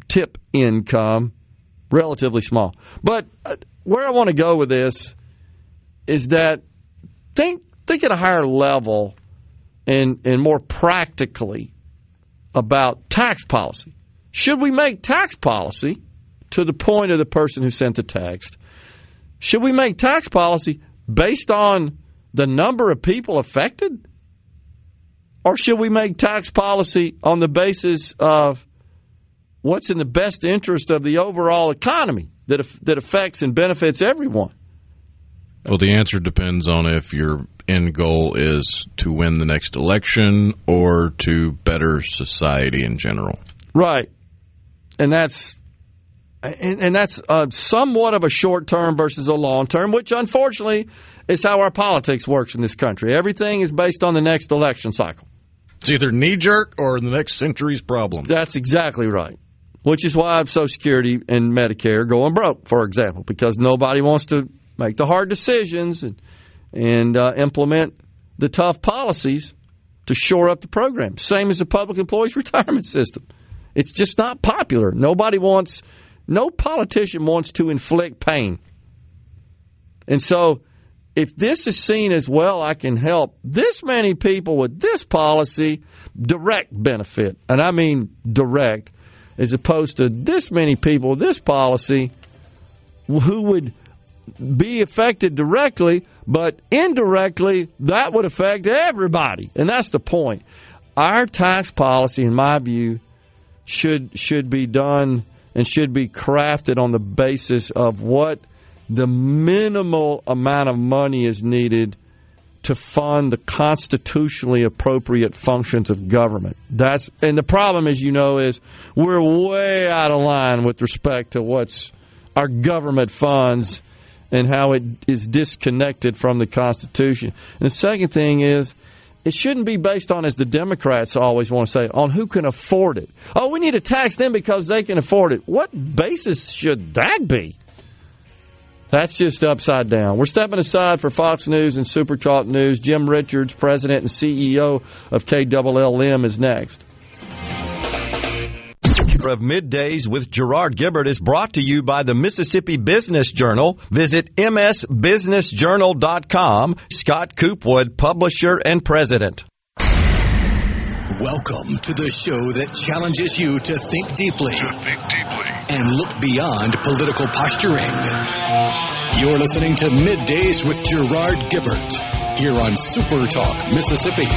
tip income, relatively small. But where I want to go with this is that think at a higher level and more practically about tax policy. Should we make tax policy, to the point of the person who sent the text, should we make tax policy based on the number of people affected? Or should we make tax policy on the basis of what's in the best interest of the overall economy that affects and benefits everyone? Well, the answer depends on if your end goal is to win the next election or to better society in general. Right. And that's somewhat of a short term versus a long term, which unfortunately is how our politics works in this country. Everything is based on the next election cycle. It's either knee-jerk or the next century's problem. That's exactly right. Which is why Social Security and Medicare are going broke, for example, because nobody wants to make the hard decisions and implement the tough policies to shore up the program. Same as the public employees retirement system. It's just not popular. No politician wants to inflict pain. And so if this is seen as, well, I can help this many people with this policy, direct benefit, and I mean direct, as opposed to this many people with this policy who would be affected directly, but indirectly that would affect everybody. And that's the point. Our tax policy, in my view, should be done and should be crafted on the basis of what the minimal amount of money is needed to fund the constitutionally appropriate functions of government. And the problem, as you know, is we're way out of line with respect to what's our government funds and how it is disconnected from the Constitution. And the second thing is, it shouldn't be based on, as the Democrats always want to say, on who can afford it. Oh, we need to tax them because they can afford it. What basis should that be? That's just upside down. We're stepping aside for Fox News and SuperTalk News. Jim Richards, President and CEO of KLLM, is next. Of Middays with Gerard Gibert is brought to you by the Mississippi Business Journal. Visit msbusinessjournal.com. Scott Coopwood, publisher and president. Welcome to the show that challenges you to think deeply, and look beyond political posturing. You're listening to Middays with Gerard Gibert here on SuperTalk Mississippi.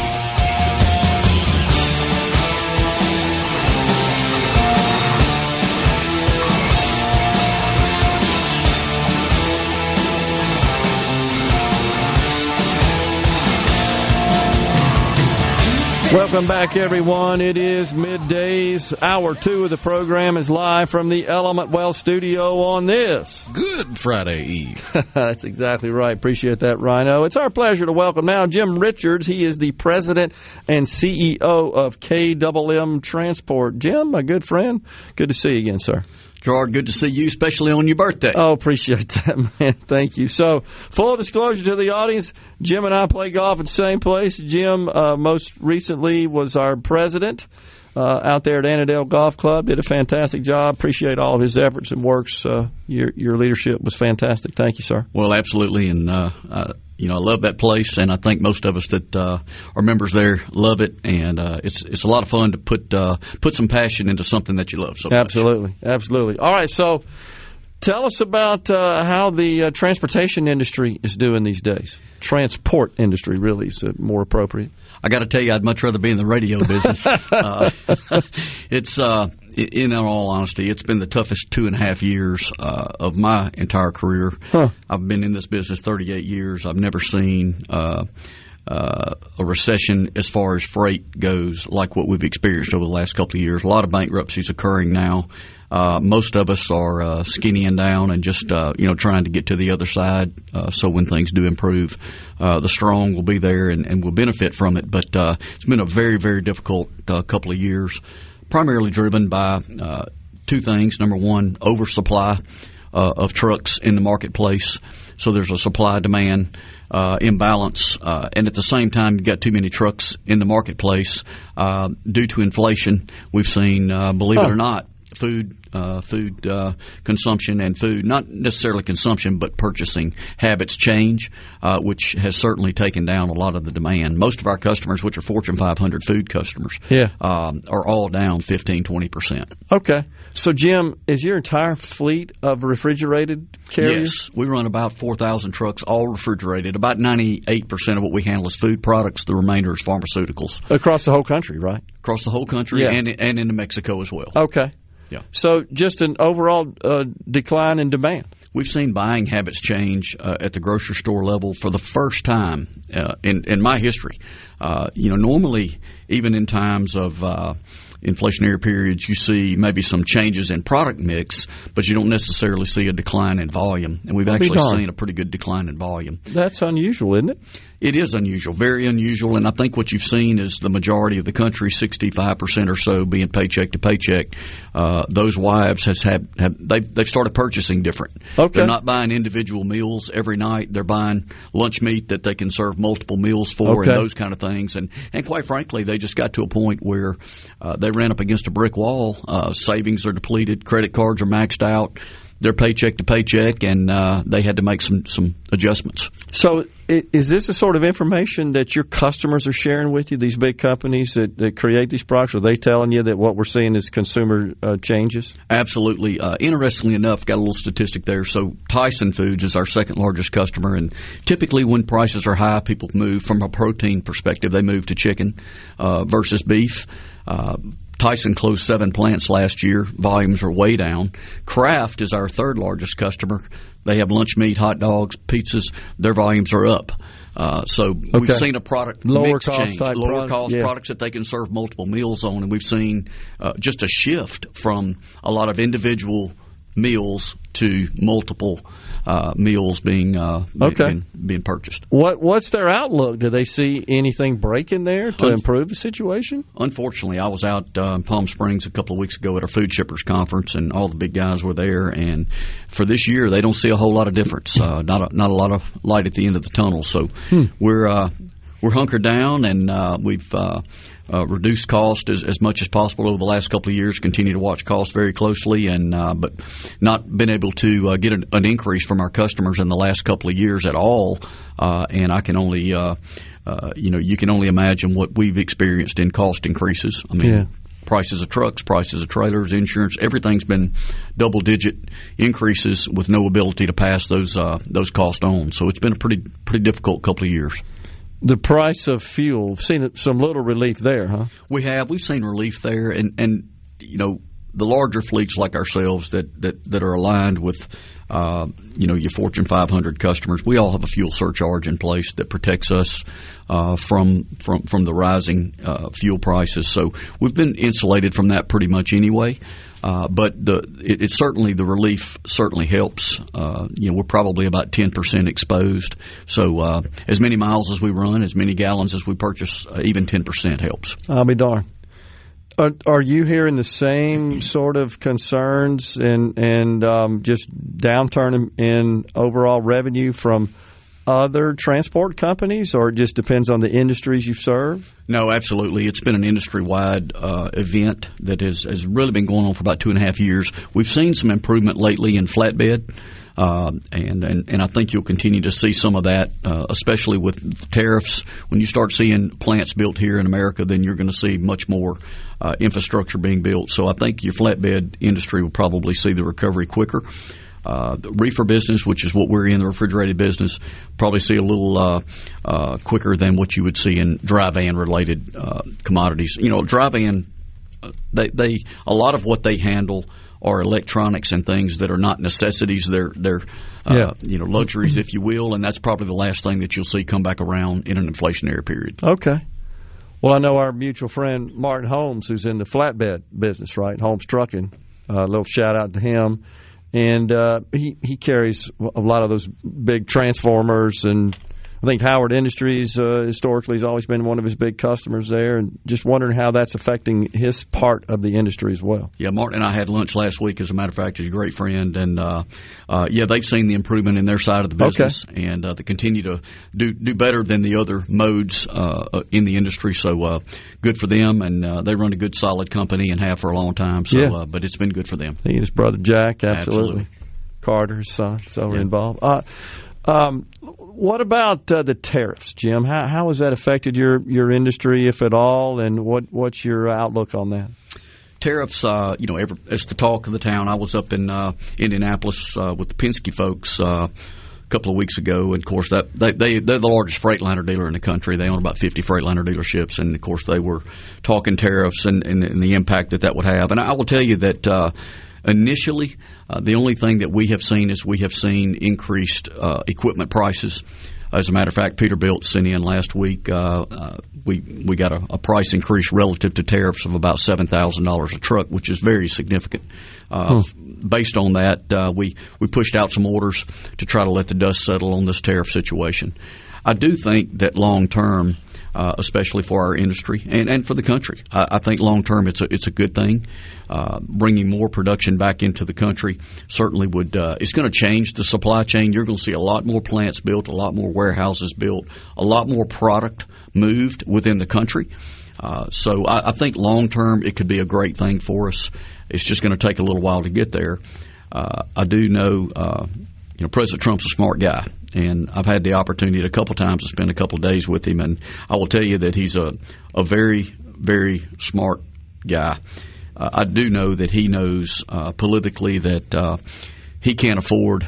Welcome back, everyone. It is Middays. Hour 2 of the program is live from the Element Wealth studio on this Good Friday Eve. That's exactly right. Appreciate that, Rhino. It's our pleasure to welcome now Jim Richards. He is the president and CEO of KLLM Transport. Jim, my good friend, good to see you again, sir. Gerard, good to see you, especially on your birthday. Oh, appreciate that, man. Thank you. So, full disclosure to the audience, Jim and I play golf at the same place. Jim most recently was our president out there at Annandale Golf Club. Did a fantastic job. Appreciate all of his efforts and works. Your leadership was fantastic. Thank you, sir. Well, absolutely. And, I love that place, and I think most of us that are members there love it. And it's a lot of fun to put some passion into something that you love so much. Absolutely. All right, so tell us about how the transportation industry is doing these days. Transport industry, really, is more appropriate. I got to tell you, I'd much rather be in the radio business. It's in all honesty, it's been the toughest 2.5 years of my entire career. Huh. I've been in this business 38 years. I've never seen a recession as far as freight goes like what we've experienced over the last couple of years. A lot of bankruptcies occurring now. Most of us are skinnying down and just trying to get to the other side. So when things do improve, the strong will be there and will benefit from it. But it's been a very, very difficult couple of years, primarily driven by two things. Number one, oversupply of trucks in the marketplace. So there's a supply-demand imbalance, and at the same time, you've got too many trucks in the marketplace due to inflation. We've seen, believe it or not, food consumption and food, not necessarily consumption, but purchasing habits change, which has certainly taken down a lot of the demand. Most of our customers, which are Fortune 500 food customers, are all down 15-20%. Okay. So, Jim, is your entire fleet of refrigerated carriers? Yes. We run about 4,000 trucks, all refrigerated. About 98% of what we handle is food products. The remainder is pharmaceuticals. Across the whole country, right? Across the whole country and into Mexico as well. Okay. Yeah. So just an overall decline in demand. We've seen buying habits change at the grocery store level for the first time in my history. Normally even in times of inflationary periods, you see maybe some changes in product mix, but you don't necessarily see a decline in volume. And we've actually seen a pretty good decline in volume. That's unusual, isn't it? It is unusual, very unusual, and I think what you've seen is the majority of the country, 65% or so, being paycheck to paycheck. Those wives they've started purchasing different. Okay. They're not buying individual meals every night. They're buying lunch meat that they can serve multiple meals for, and those kind of things. And quite frankly, they just got to a point where they ran up against a brick wall. Savings are depleted. Credit cards are maxed out. They're paycheck to paycheck, and they had to make some adjustments. So is this the sort of information that your customers are sharing with you, these big companies that create these products? Are they telling you that what we're seeing is consumer changes? Absolutely. Interestingly enough, got a little statistic there. So Tyson Foods is our second largest customer, and typically when prices are high, people move from a protein perspective. They move to chicken versus beef. Tyson closed 7 plants last year. Volumes are way down. Kraft is our third largest customer. They have lunch meat, hot dogs, pizzas. Their volumes are up. So we've seen a product mix change, lower cost products that they can serve multiple meals on, and we've seen just a shift from a lot of individual meals to multiple meals being purchased. What's their outlook? Do they see anything breaking there to improve the situation? Unfortunately, I was out in Palm Springs a couple of weeks ago at our food shippers conference, and all the big guys were there. And for this year, they don't see a whole lot of difference. Not a lot of light at the end of the tunnel. So we're hunkered down, and we've reduced cost as much as possible over the last couple of years. Continue to watch costs very closely, and but not been able to get an increase from our customers in the last couple of years at all. And I can only, you can only imagine what we've experienced in cost increases. I mean, prices of trucks, prices of trailers, insurance, everything's been double-digit increases with no ability to pass those costs on. So it's been a pretty difficult couple of years. The price of fuel, we've seen some little relief there, huh? We have. We've seen relief there. And you know, the larger fleets like ourselves that are aligned with, your Fortune 500 customers, we all have a fuel surcharge in place that protects us from the rising fuel prices. So we've been insulated from that pretty much anyway. But it's certainly, the relief certainly helps. We're probably about 10% exposed. So as many miles as we run, as many gallons as we purchase, even 10% helps. I'll be darned. Are you hearing the same sort of concerns and just downturn in overall revenue from other transport companies, or it just depends on the industries you serve? No, absolutely. It's been an industry-wide event that has really been going on for about 2.5 years. We've seen some improvement lately in flatbed, and I think you'll continue to see some of that, especially with tariffs. When you start seeing plants built here in America, then you're going to see much more infrastructure being built. So I think your flatbed industry will probably see the recovery quicker. The reefer business, which is what we're in, the refrigerated business, probably see a little quicker than what you would see in dry van related commodities. Dry van, they a lot of what they handle are electronics and things that are not necessities. They're luxuries, if you will, and that's probably the last thing that you'll see come back around in an inflationary period. Okay. Well, I know our mutual friend Martin Holmes, who's in the flatbed business, right? Holmes Trucking. A little shout out to him. And he carries a lot of those big transformers, and I think Howard Industries historically has always been one of his big customers there, and just wondering how that's affecting his part of the industry as well. Yeah, Martin and I had lunch last week, as a matter of fact. He's a great friend, and they've seen the improvement in their side of the business, and they continue to do better than the other modes in the industry, so good for them, and they run a good, solid company and have for a long time, so but it's been good for them. He and his brother Jack, absolutely. Carter, his son, we're involved. What about the tariffs, Jim? How has that affected your industry, if at all, and what's your outlook on that? Tariffs, it's the talk of the town. I was up in Indianapolis with the Penske folks a couple of weeks ago, and of course they're the largest Freightliner dealer in the country. They own about 50 Freightliner dealerships, and of course they were talking tariffs and the impact that would have. And I will tell you that initially, the only thing that we have seen is increased equipment prices. As a matter of fact, Peterbilt sent in last week. We got a price increase relative to tariffs of about $7,000 a truck, which is very significant. Based on that, we pushed out some orders to try to let the dust settle on this tariff situation. I do think that long term, especially for our industry and for the country, I think long term it's a good thing. Bringing more production back into the country certainly would. It's going to change the supply chain. You're going to see a lot more plants built, a lot more warehouses built, a lot more product moved within the country. So I think long term it could be a great thing for us. It's just going to take a little while to get there. I do know, President Trump's a smart guy, and I've had the opportunity a couple times to spend a couple of days with him, and I will tell you that he's a very, very smart guy. I do know that he knows politically that he can't afford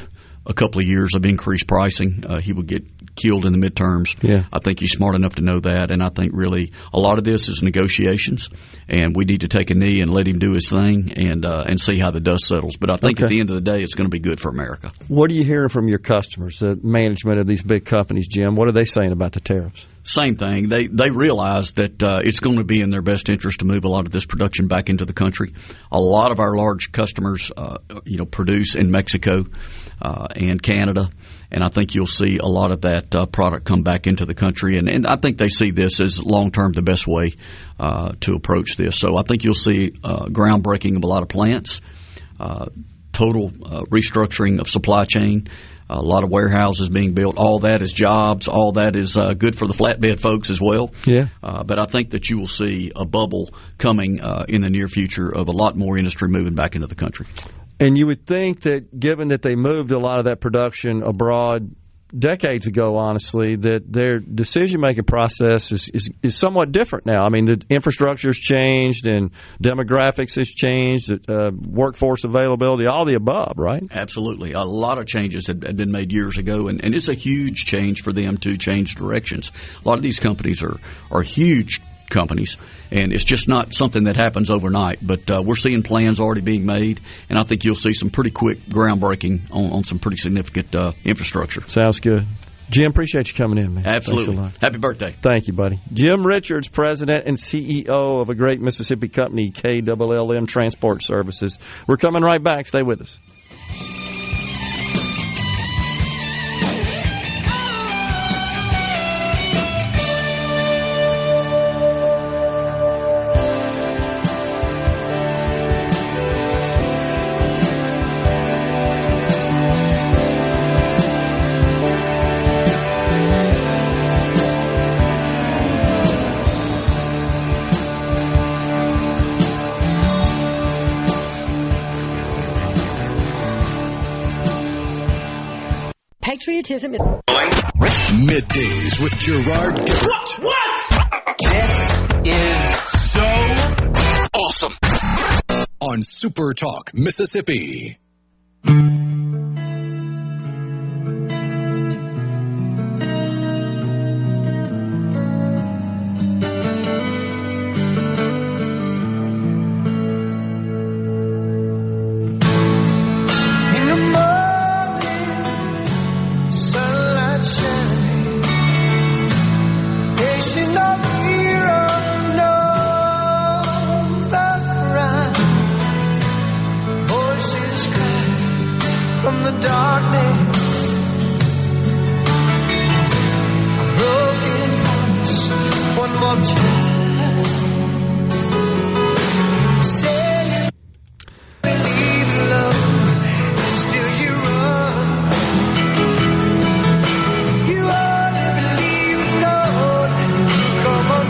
a couple of years of increased pricing. He would get killed in the midterms. Yeah. I think he's smart enough to know that, and I think really a lot of this is negotiations, and we need to take a knee and let him do his thing and see how the dust settles. But I think at the end of the day, it's going to be good for America. What are you hearing from your customers, the management of these big companies, Jim? What are they saying about the tariffs? Same thing. They realize that it's going to be in their best interest to move a lot of this production back into the country. A lot of our large customers, produce in Mexico and Canada, and I think you'll see a lot of that product come back into the country. And I think they see this as long-term the best way to approach this. So I think you'll see groundbreaking of a lot of plants, total restructuring of supply chain, a lot of warehouses being built. All that is jobs. All that is good for the flatbed folks as well. Yeah. But I think that you will see a bubble coming in the near future of a lot more industry moving back into the country. And you would think that given that they moved a lot of that production abroad decades ago, honestly, that their decision-making process is somewhat different now. I mean, the infrastructure's changed and demographics has changed, workforce availability, all the above, right? Absolutely. A lot of changes had been made years ago, and it's a huge change for them to change directions. A lot of these companies are huge companies, and it's just not something that happens overnight. But we're seeing plans already being made, and I think you'll see some pretty quick groundbreaking on some pretty significant infrastructure. Sounds good. Jim, appreciate you coming in, man. Absolutely. Happy birthday. Thank you, buddy. Jim Richards, President and CEO of a great Mississippi company, KLLM Transport Services. We're coming right back. Stay with us. Patriotism is Middays with Gerard Gibert. What? This is so awesome. On SuperTalk Mississippi.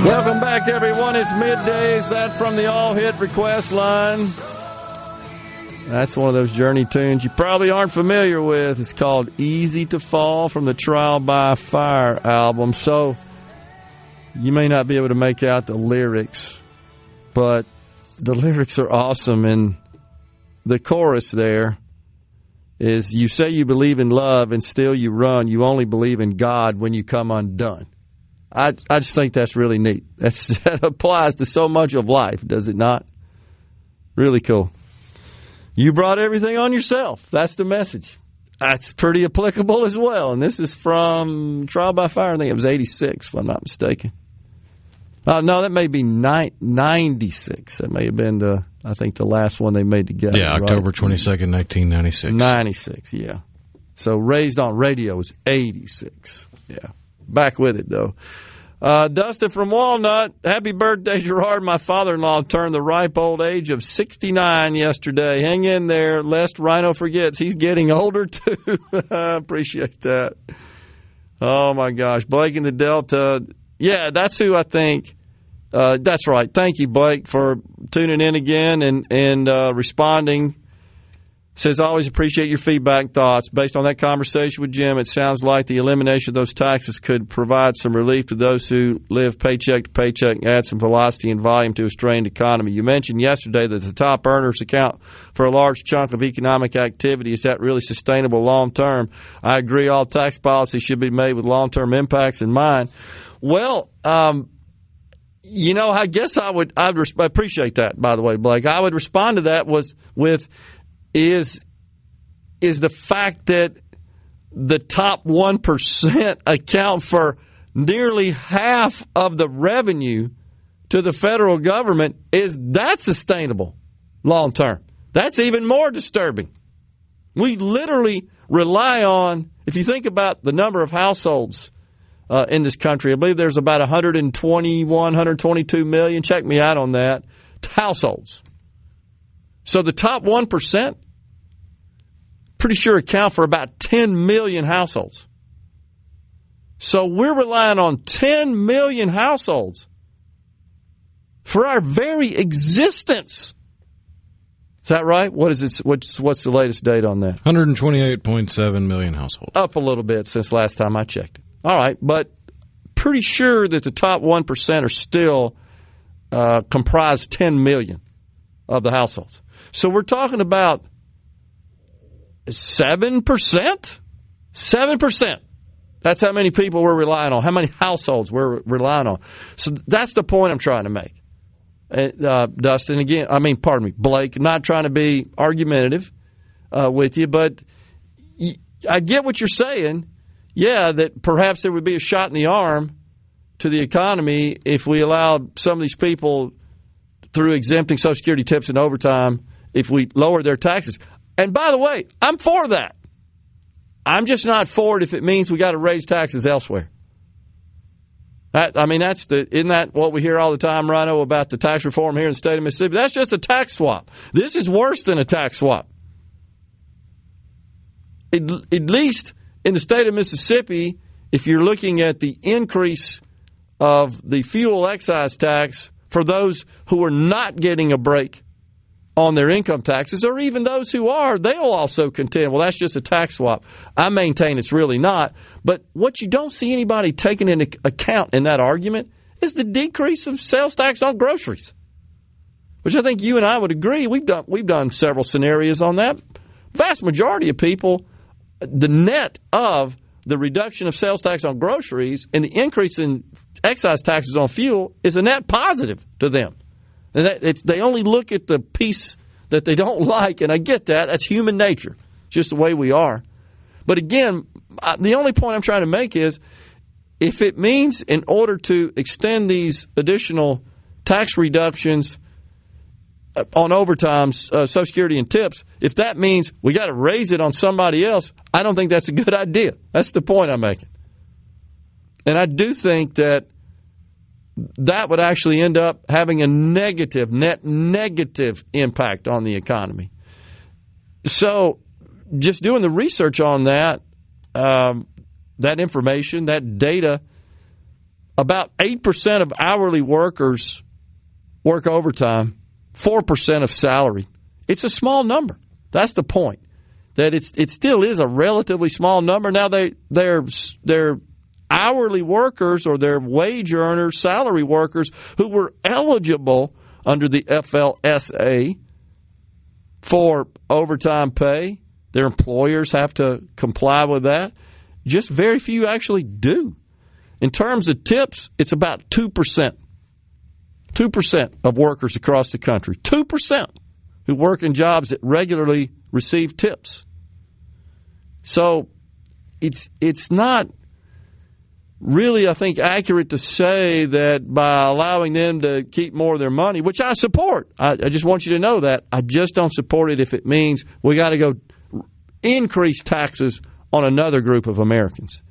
Welcome back, everyone. It's Middays. That from the All Hit Request line. That's one of those Journey tunes you probably aren't familiar with. It's called Easy to Fall from the Trial by Fire album. So you may not be able to make out the lyrics, but the lyrics are awesome. And the chorus there is, you say you believe in love and still you run. You only believe in God when you come undone. I just think that's really neat. That applies to so much of life, does it not? Really cool. You brought everything on yourself. That's the message. That's pretty applicable as well. And this is from trial by fire. I think it was 86, if I'm not mistaken. No, that may be 96. That may have been the last one they made together. Yeah, October 22nd, 1996. 96, yeah. So Raised on Radio was 86. Yeah. Back with it, though. Dustin from Walnut, happy birthday, Gerard. My father-in-law turned the ripe old age of 69 yesterday. Hang in there, lest Rhino forgets. He's getting older, too. Appreciate that. Oh, my gosh. Blake in the Delta. Yeah, that's who I think. That's right. Thank you, Blake, for tuning in again and responding. Says, always appreciate your feedback and thoughts. Based on that conversation with Jim, it sounds like the elimination of those taxes could provide some relief to those who live paycheck to paycheck and add some velocity and volume to a strained economy. You mentioned yesterday that the top earners account for a large chunk of economic activity. Is that really sustainable long term? I agree all tax policy should be made with long-term impacts in mind. Well, I guess I'd appreciate that, by the way, Blake. I would respond to that is the fact that the top 1% account for nearly half of the revenue to the federal government. Is that sustainable long term? That's even more disturbing. We literally rely on, if you think about the number of households in this country, I believe there's about 121, 122 million, check me out on that, households. So the top 1%, pretty sure account for about 10 million households. So we're relying on 10 million households for our very existence. Is that right? What is it? What's the latest date on that? 128.7 million households. Up a little bit since last time I checked it. All right, but pretty sure that the top 1% are still comprise 10 million of the households. So we're talking about 7%? 7%. That's how many people we're relying on, how many households we're relying on. So that's the point I'm trying to make. Dustin, Blake, not trying to be argumentative with you, but I get what you're saying. Yeah, that perhaps there would be a shot in the arm to the economy if we allowed some of these people, through exempting Social Security tips and overtime, if we lower their taxes. And by the way, I'm for that. I'm just not for it if it means we got to raise taxes elsewhere. Isn't that what we hear all the time, Rhino, about the tax reform here in the state of Mississippi? That's just a tax swap. This is worse than a tax swap. At least in the state of Mississippi, if you're looking at the increase of the fuel excise tax for those who are not getting a break on their income taxes, or even those who are, they'll also contend, well, that's just a tax swap. I maintain it's really not. But what you don't see anybody taking into account in that argument is the decrease of sales tax on groceries, which I think you and I would agree. We've done several scenarios on that. Vast majority of people, the net of the reduction of sales tax on groceries and the increase in excise taxes on fuel is a net positive to them. And they only look at the piece that they don't like, and I get that. That's human nature. It's just the way we are. But again, the only point I'm trying to make is if it means in order to extend these additional tax reductions on overtime, Social Security and tips, if that means we got to raise it on somebody else, I don't think that's a good idea. That's the point I'm making. And I do think that would actually end up having a net negative impact on the economy. So just doing the research on that, that information, that data, about 8% of hourly workers work overtime, 4% of salary. It's a small number. That's the point. That it still is a relatively small number. Now they're hourly workers or their wage earners, salary workers who were eligible under the FLSA for overtime pay. Their employers have to comply with that. Just very few actually do. In terms of tips, it's about 2%. 2% of workers across the country. 2% who work in jobs that regularly receive tips. So it's not really, I think, accurate to say that by allowing them to keep more of their money, which I support. I just want you to know that. I just don't support it if it means we got to go increase taxes on another group of Americans.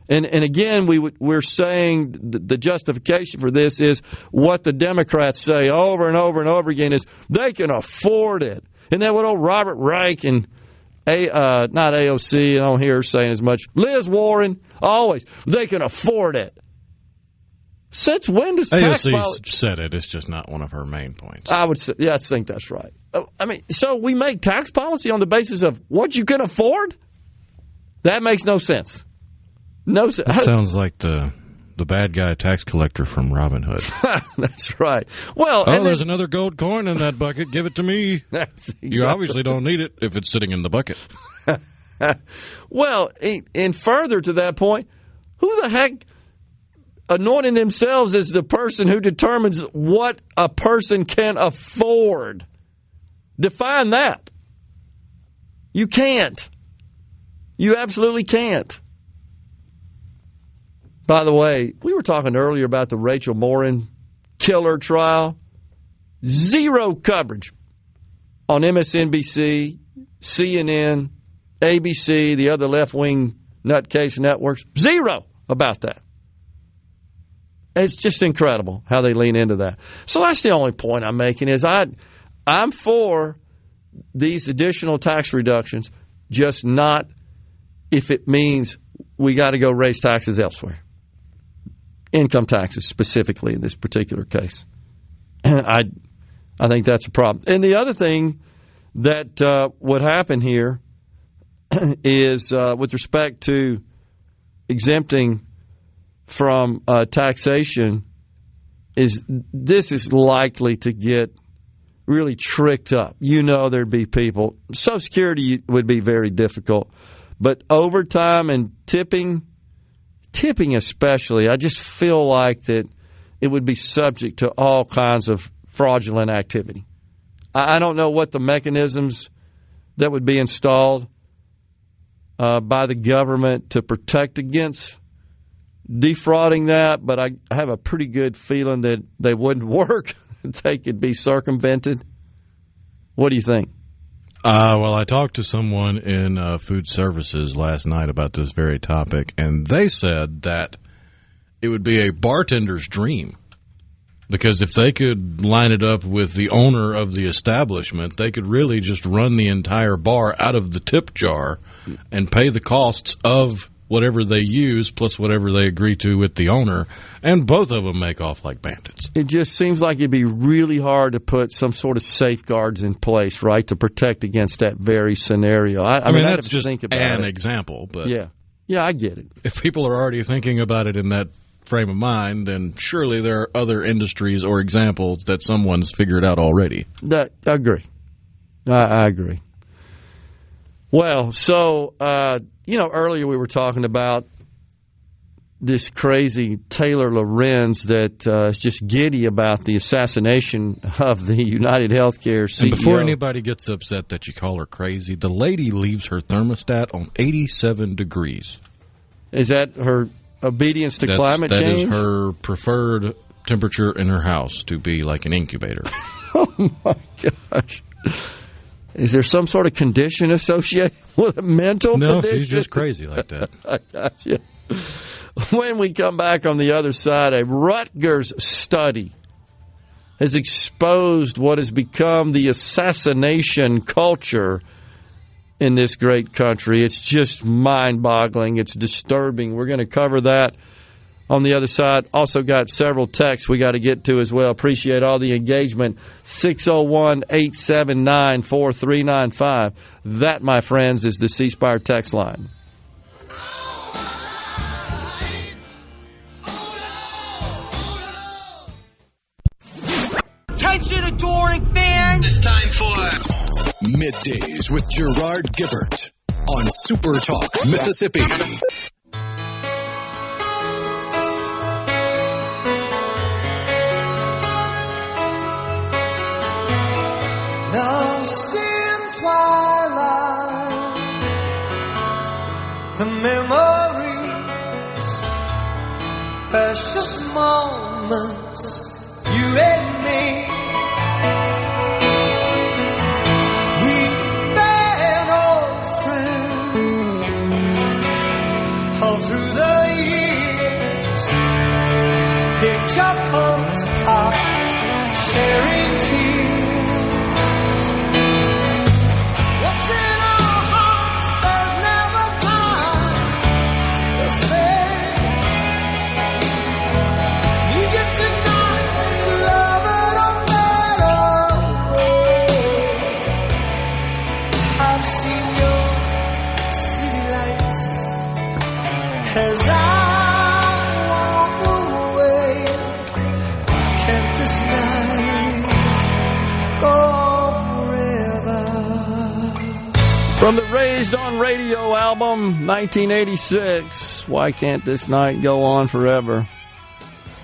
And again, we're saying the justification for this is what the Democrats say over and over and over again is they can afford it. And then what old Robert Reich and not AOC, I don't hear her saying as much. Liz Warren, always, they can afford it. Since when does tax policy... AOC said it, it's just not one of her main points. I think that's right. I mean, so we make tax policy on the basis of what you can afford? That makes no sense. No sense. That sounds like the bad guy tax collector from Robin Hood. That's right. Well, there's another gold coin in that bucket. Give it to me. Exactly. You obviously don't need it if it's sitting in the bucket. Well, and further to that point, who the heck anointing themselves as the person who determines what a person can afford? Define that. You can't. You absolutely can't. By the way, we were talking earlier about the Rachel Morin killer trial. Zero coverage on MSNBC, CNN, ABC, the other left-wing nutcase networks. Zero about that. It's just incredible how they lean into that. So that's the only point I'm making is I'm for these additional tax reductions, just not if it means we got to go raise taxes elsewhere. Income taxes specifically in this particular case. I think that's a problem. And the other thing that would happen here is with respect to exempting from taxation is this is likely to get really tricked up. You know there'd be people. Social Security would be very difficult. But overtime and tipping especially, I just feel like that it would be subject to all kinds of fraudulent activity. I don't know what the mechanisms that would be installed by the government to protect against defrauding that, but I have a pretty good feeling that they wouldn't work. They could be circumvented. What do you think? Well, I talked to someone in food services last night about this very topic, and they said that it would be a bartender's dream because if they could line it up with the owner of the establishment, they could really just run the entire bar out of the tip jar and pay the costs of whatever they use plus whatever they agree to with the owner, and both of them make off like bandits. It just seems like it'd be really hard to put some sort of safeguards in place, right, to protect against that very scenario. I mean that's just an example. But yeah, I get it. If people are already thinking about it in that frame of mind, then surely there are other industries or examples that someone's figured out already. I agree. I agree. Well, so, earlier we were talking about this crazy Taylor Lorenz that is just giddy about the assassination of the United Healthcare CEO. And before anybody gets upset that you call her crazy, the lady leaves her thermostat on 87 degrees. Is that her obedience to climate change? That is her preferred temperature in her house, to be like an incubator. Oh, my gosh. Is there some sort of condition associated with a mental condition? No, she's just crazy like that. I got you. When we come back on the other side, a Rutgers study has exposed what has become the assassination culture in this great country. It's just mind-boggling. It's disturbing. We're going to cover that on the other side. Also got several texts we got to get to as well. Appreciate all the engagement. 601-879-4395. That, my friends, is the C Spire text line. Attention, adoring fans! It's time for Middays with Gerard Gibert on SuperTalk, Mississippi. Lost in twilight, precious moments, you and me. We've been old friends all through the years. Picture postcards, sharing tears. What's in our hearts, there's never time to say. You get tonight, love it a better way. I've seen your city lights as I walk away. Can't this night go on forever? From the Raised on Radio album, 1986, Why Can't This Night Go On Forever?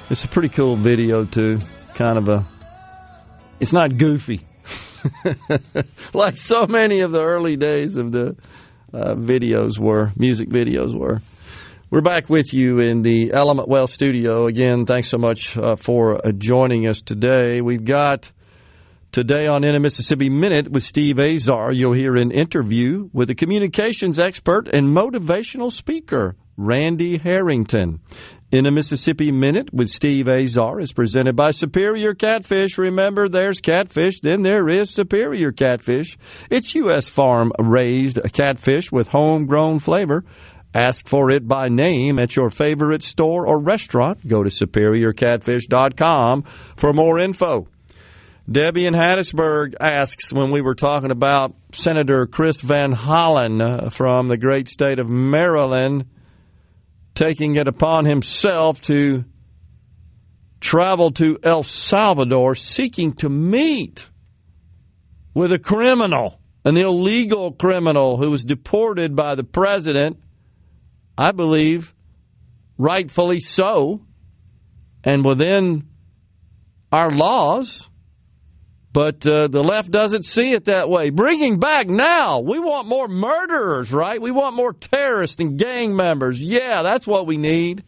It's a pretty cool video, too. Kind of a... It's not goofy. Like so many of the early days of the videos were, music videos were. We're back with you in the Element Well studio. Again, thanks so much for joining us today. We've got today on In a Mississippi Minute with Steve Azar, you'll hear an interview with a communications expert and motivational speaker, Randy Harrington. In a Mississippi Minute with Steve Azar is presented by Superior Catfish. Remember, there's catfish, then there is Superior Catfish. It's U.S. farm-raised catfish with homegrown flavor. Ask for it by name at your favorite store or restaurant. Go to SuperiorCatfish.com for more info. Debbie in Hattiesburg asks, when we were talking about Senator Chris Van Hollen from the great state of Maryland taking it upon himself to travel to El Salvador seeking to meet with a criminal, an illegal criminal who was deported by the president, I believe, rightfully so, and within our laws. But the left doesn't see it that way. Bringing back now. We want more murderers, right? We want more terrorists and gang members. Yeah, that's what we need.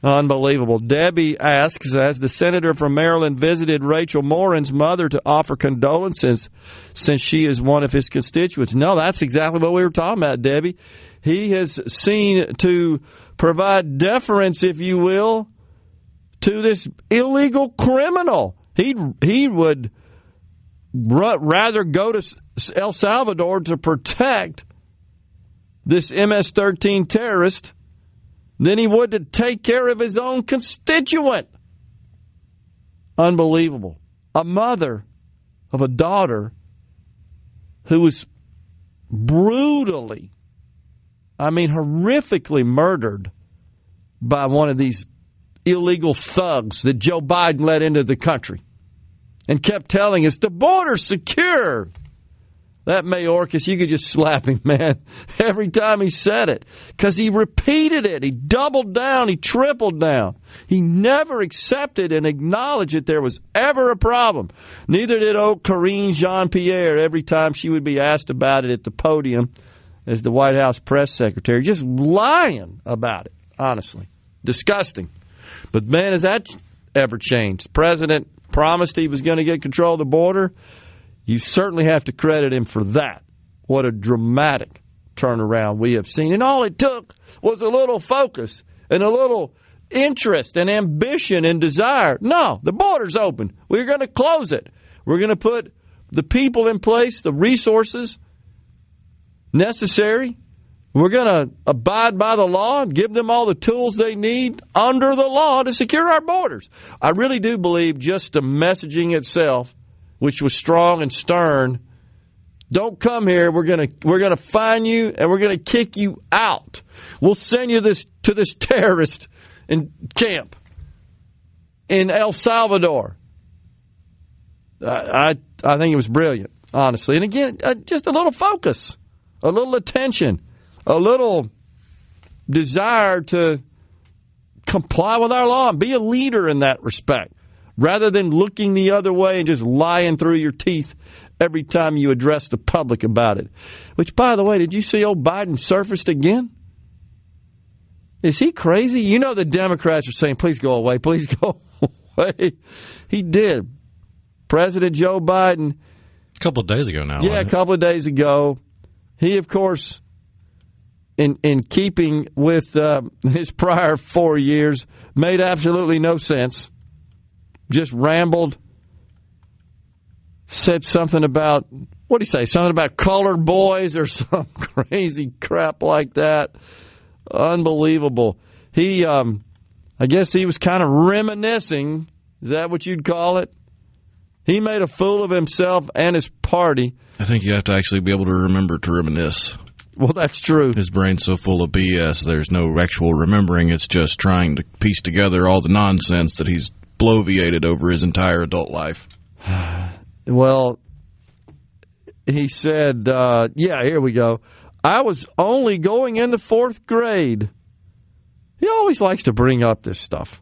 Unbelievable. Debbie asks, as the senator from Maryland visited Rachel Morin's mother to offer condolences since she is one of his constituents. No, that's exactly what we were talking about, Debbie. He has seen to provide deference, if you will, to this illegal criminal. He would rather go to El Salvador to protect this MS-13 terrorist than he would to take care of his own constituent. Unbelievable. A mother of a daughter who was brutally, horrifically murdered by one of these illegal thugs that Joe Biden let into the country and kept telling us the border's secure. That Mayorkas, you could just slap him, man, every time he said it, because he repeated it. He doubled down. He tripled down. He never accepted and acknowledged that there was ever a problem. Neither did old Karine Jean-Pierre every time she would be asked about it at the podium as the White House press secretary, just lying about it, honestly. Disgusting. But, man, has that ever changed? The president promised he was going to get control of the border. You certainly have to credit him for that. What a dramatic turnaround we have seen. And all it took was a little focus and a little interest and ambition and desire. No, the border's open. We're going to close it. We're going to put the people in place, the resources necessary. We're going to abide by the law and give them all the tools they need under the law to secure our borders. I really do believe just the messaging itself, which was strong and stern, don't come here. We're going to find you and we're going to kick you out. We'll send you to this terrorist in camp in El Salvador. I think it was brilliant, honestly. And again, just a little focus, a little attention, a little desire to comply with our law and be a leader in that respect, rather than looking the other way and just lying through your teeth every time you address the public about it. Which, by the way, did you see old Biden surfaced again? Is he crazy? You know the Democrats are saying, please go away, please go away. He did. President Joe Biden. A couple of days ago now. Yeah, a couple of days ago. He, of course, in keeping with his prior 4 years, made absolutely no sense. Just rambled. Said something about, what did he say? Something about colored boys or some crazy crap like that. Unbelievable. He, I guess he was kind of reminiscing. Is that what you'd call it? He made a fool of himself and his party. I think you have to actually be able to remember to reminisce. Well, that's true. His brain's so full of BS, there's no actual remembering. It's just trying to piece together all the nonsense that he's bloviated over his entire adult life. Well, he said, here we go. I was only going in the 4th grade. He always likes to bring up this stuff.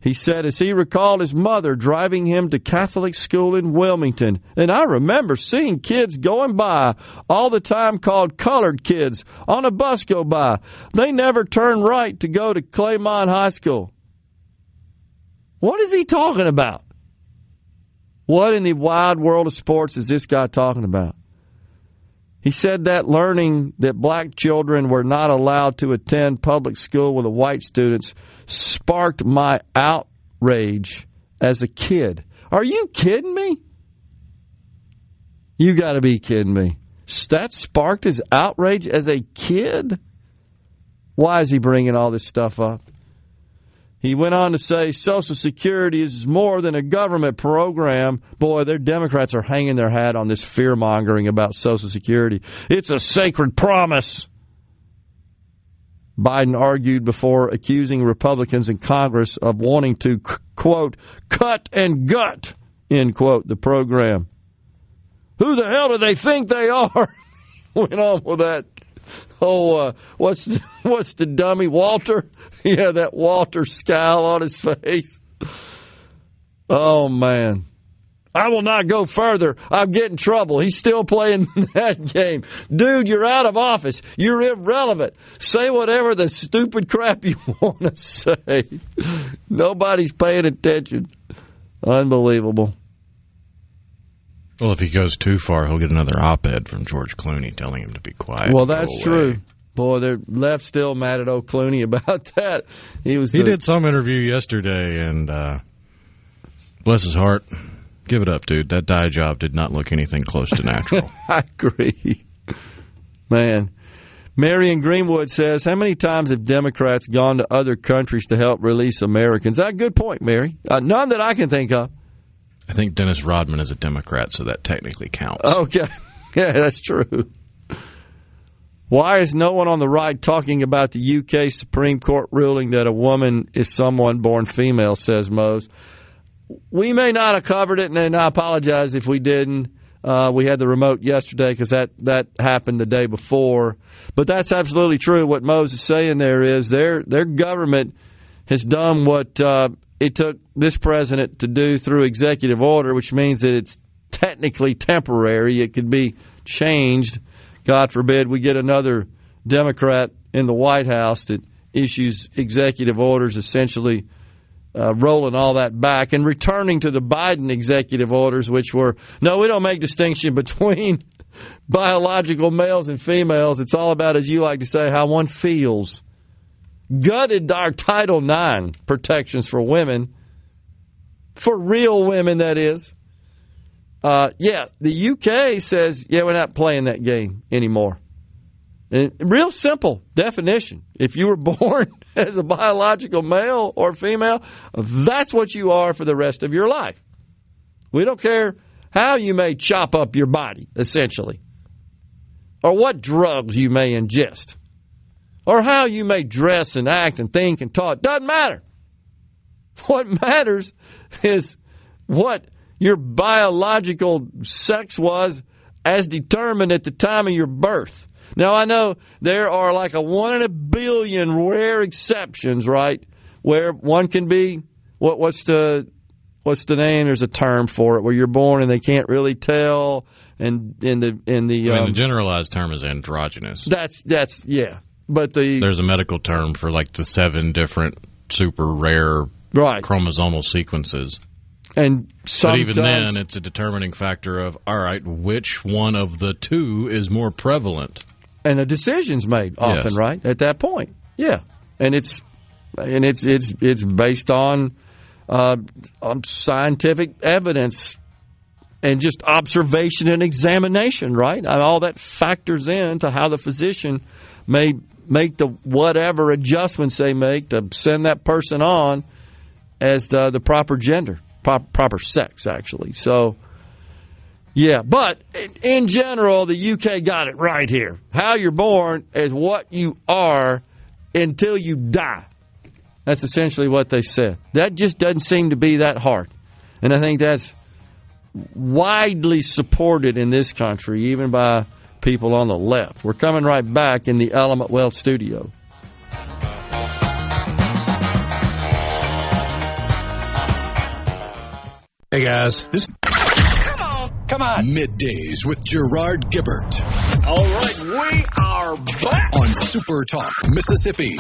He said, as he recalled his mother driving him to Catholic school in Wilmington. And I remember seeing kids going by all the time called colored kids on a bus go by. They never turned right to go to Claymont High School. What is he talking about? What in the wide world of sports is this guy talking about? He said that learning that black children were not allowed to attend public school with the white students sparked my outrage as a kid. Are you kidding me? You got to be kidding me. That sparked his outrage as a kid? Why is he bringing all this stuff up? He went on to say Social Security is more than a government program. Boy, their Democrats are hanging their hat on this fear-mongering about Social Security. It's a sacred promise. Biden argued before accusing Republicans in Congress of wanting to, quote, cut and gut, end quote, the program. Who the hell do they think they are? Went on with that. Oh, what's the dummy, Walter? Yeah, that Walter scowl on his face. Oh, man. I will not go further. I'll get in trouble. He's still playing that game. Dude, you're out of office. You're irrelevant. Say whatever the stupid crap you want to say. Nobody's paying attention. Unbelievable. Well, if he goes too far, he'll get another op-ed from George Clooney telling him to be quiet. Well, that's true. Boy, they're left still mad at old Clooney about that. He did some interview yesterday, and bless his heart, give it up, dude. That dye job did not look anything close to natural. I agree. Man. Marion Greenwood says, how many times have Democrats gone to other countries to help release Americans? That's a good point, Mary. None that I can think of. I think Dennis Rodman is a Democrat, so that technically counts. Okay. Yeah, that's true. Why is no one on the right talking about the UK Supreme Court ruling that a woman is someone born female, says Mose. We may not have covered it, and I apologize if we didn't. We had the remote yesterday because that happened the day before. But that's absolutely true. What Mose is saying there is their government has done what it took this president to do through executive order, which means that it's technically temporary. It could be changed. God forbid we get another Democrat in the White House that issues executive orders essentially rolling all that back and returning to the Biden executive orders, which were, no, we don't make distinction between biological males and females. It's all about, as you like to say, how one feels. Gutted our Title IX protections for women, for real women, that is. The UK says, we're not playing that game anymore. And real simple definition. If you were born as a biological male or female, that's what you are for the rest of your life. We don't care how you may chop up your body, essentially, or what drugs you may ingest, or how you may dress and act and think and talk. Doesn't matter. What matters is what your biological sex was as determined at the time of your birth. Now, I know there are like a 1 in a billion rare exceptions, right, where one can be, what's the name? There's a term for it, where you're born and they can't really tell. And the generalized term is androgynous. That's but there's a medical term for like the 7 different super rare chromosomal sequences. And but even then, it's a determining factor of, all right, which one of the 2 is more prevalent? And a decision's made often, right, at that point. Yeah. And it's based on scientific evidence and just observation and examination, right? And all that factors into how the physician may make the whatever adjustments they make to send that person on as the proper gender, proper sex, actually. So, yeah. But in general, the UK got it right here. How you're born is what you are until you die. That's essentially what they said. That just doesn't seem to be that hard. And I think that's widely supported in this country, even by people on the left. We're coming right back in the Element Wealth studio. Hey guys, Come on. Middays with Gerard Gibert. All right, we are back on SuperTalk Mississippi.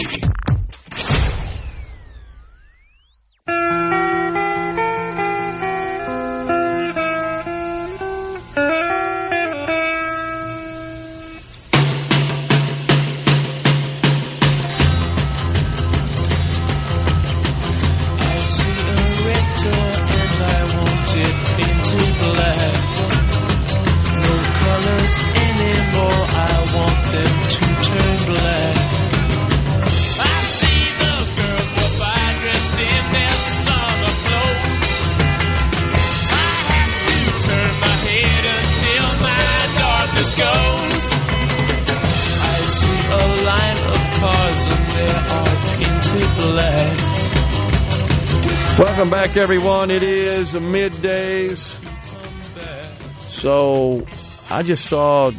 Welcome back, everyone. It is Middays. So, I just saw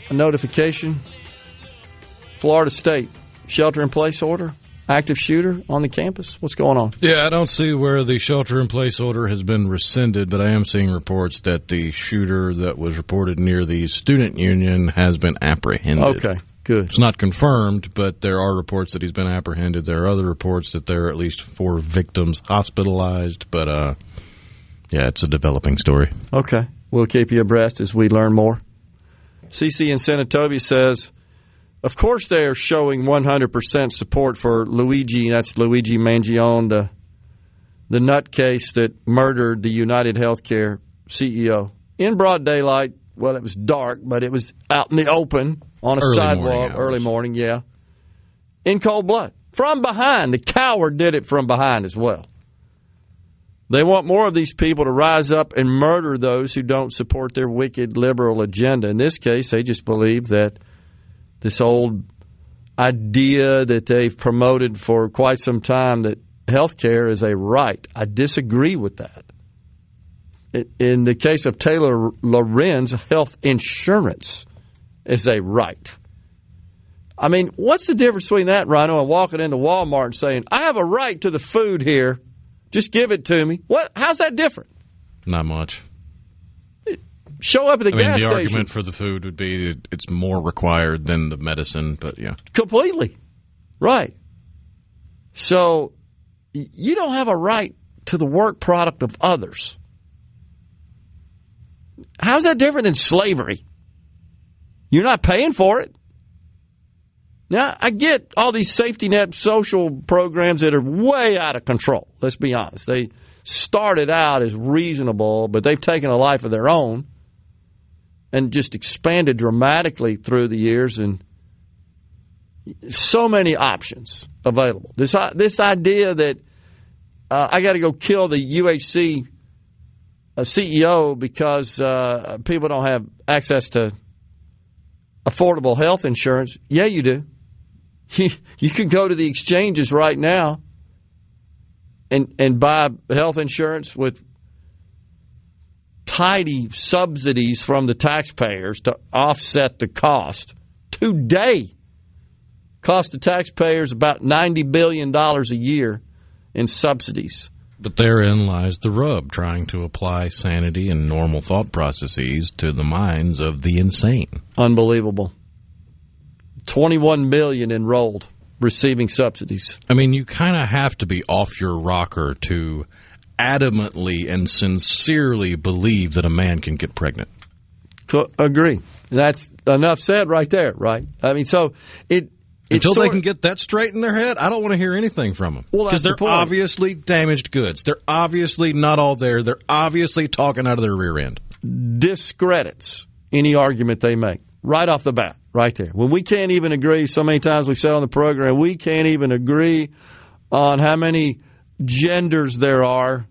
a notification. Florida State, shelter-in-place order, active shooter on the campus. What's going on? Yeah, I don't see where the shelter-in-place order has been rescinded, but I am seeing reports that the shooter that was reported near the student union has been apprehended. Okay. Good. It's not confirmed, but there are reports that he's been apprehended. There are other reports that there are at least 4 victims hospitalized, but yeah, it's a developing story. Okay. We'll keep you abreast as we learn more. CC in Senatobia says, of course they are showing 100% support for Luigi, that's Luigi Mangione, the nutcase that murdered the United Healthcare CEO. In broad daylight, well, it was dark, but it was out in the open. On a sidewalk, early morning, yeah. In cold blood. From behind. The coward did it from behind as well. They want more of these people to rise up and murder those who don't support their wicked liberal agenda. In this case, they just believe that this old idea that they've promoted for quite some time that health care is a right. I disagree with that. In the case of Taylor Lorenz, health insurance is a right. I mean, what's the difference between that, Rhino, and walking into Walmart and saying, I have a right to the food here, just give it to me? How's that different? Not much. Show up at the gas station. The argument for the food would be that it's more required than the medicine, but yeah. Completely. Right. So, you don't have a right to the work product of others. How's that different than slavery? You're not paying for it. Now, I get all these safety net social programs that are way out of control. Let's be honest. They started out as reasonable, but they've taken a life of their own and just expanded dramatically through the years, and so many options available. This idea that I got to go kill the UHC CEO because people don't have access to affordable health insurance. Yeah, you do. You can go to the exchanges right now and buy health insurance with tidy subsidies from the taxpayers to offset the cost. Today, cost the taxpayers about $90 billion a year in subsidies. But therein lies the rub, trying to apply sanity and normal thought processes to the minds of the insane. Unbelievable. 21 million enrolled receiving subsidies. I mean, you kind of have to be off your rocker to adamantly and sincerely believe that a man can get pregnant. Agree. That's enough said right there, right? I mean, so until they can get that straight in their head, I don't want to hear anything from them. Well, because they're obviously damaged goods. They're obviously not all there. They're obviously talking out of their rear end. Discredits any argument they make right off the bat, right there. When we can't even agree, so many times we've said on the program, we can't even agree on how many genders there are.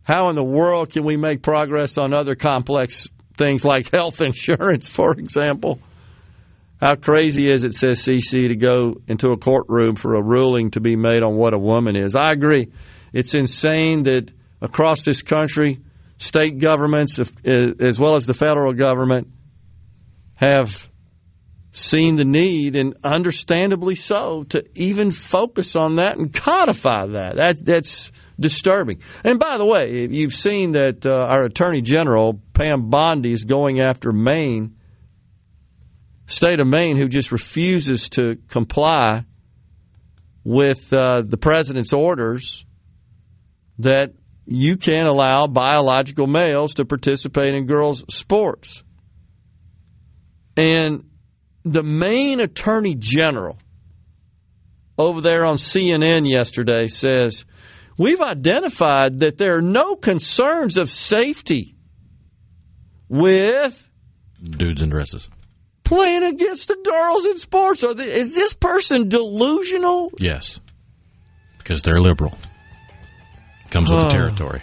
How in the world can we make progress on other complex things like health insurance, for example? How crazy is it, says CC, to go into a courtroom for a ruling to be made on what a woman is? I agree. It's insane that across this country, state governments, as well as the federal government, have seen the need, and understandably so, to even focus on that and codify that. That's disturbing. And by the way, you've seen that our Attorney General, Pam Bondi, is going after Maine, state of Maine, who just refuses to comply with the president's orders that you can't allow biological males to participate in girls' sports. And the Maine Attorney General over there on CNN yesterday says, we've identified that there are no concerns of safety with dudes in dresses playing against the girls in sports. Is this person delusional? Yes, because they're liberal. Comes with the territory.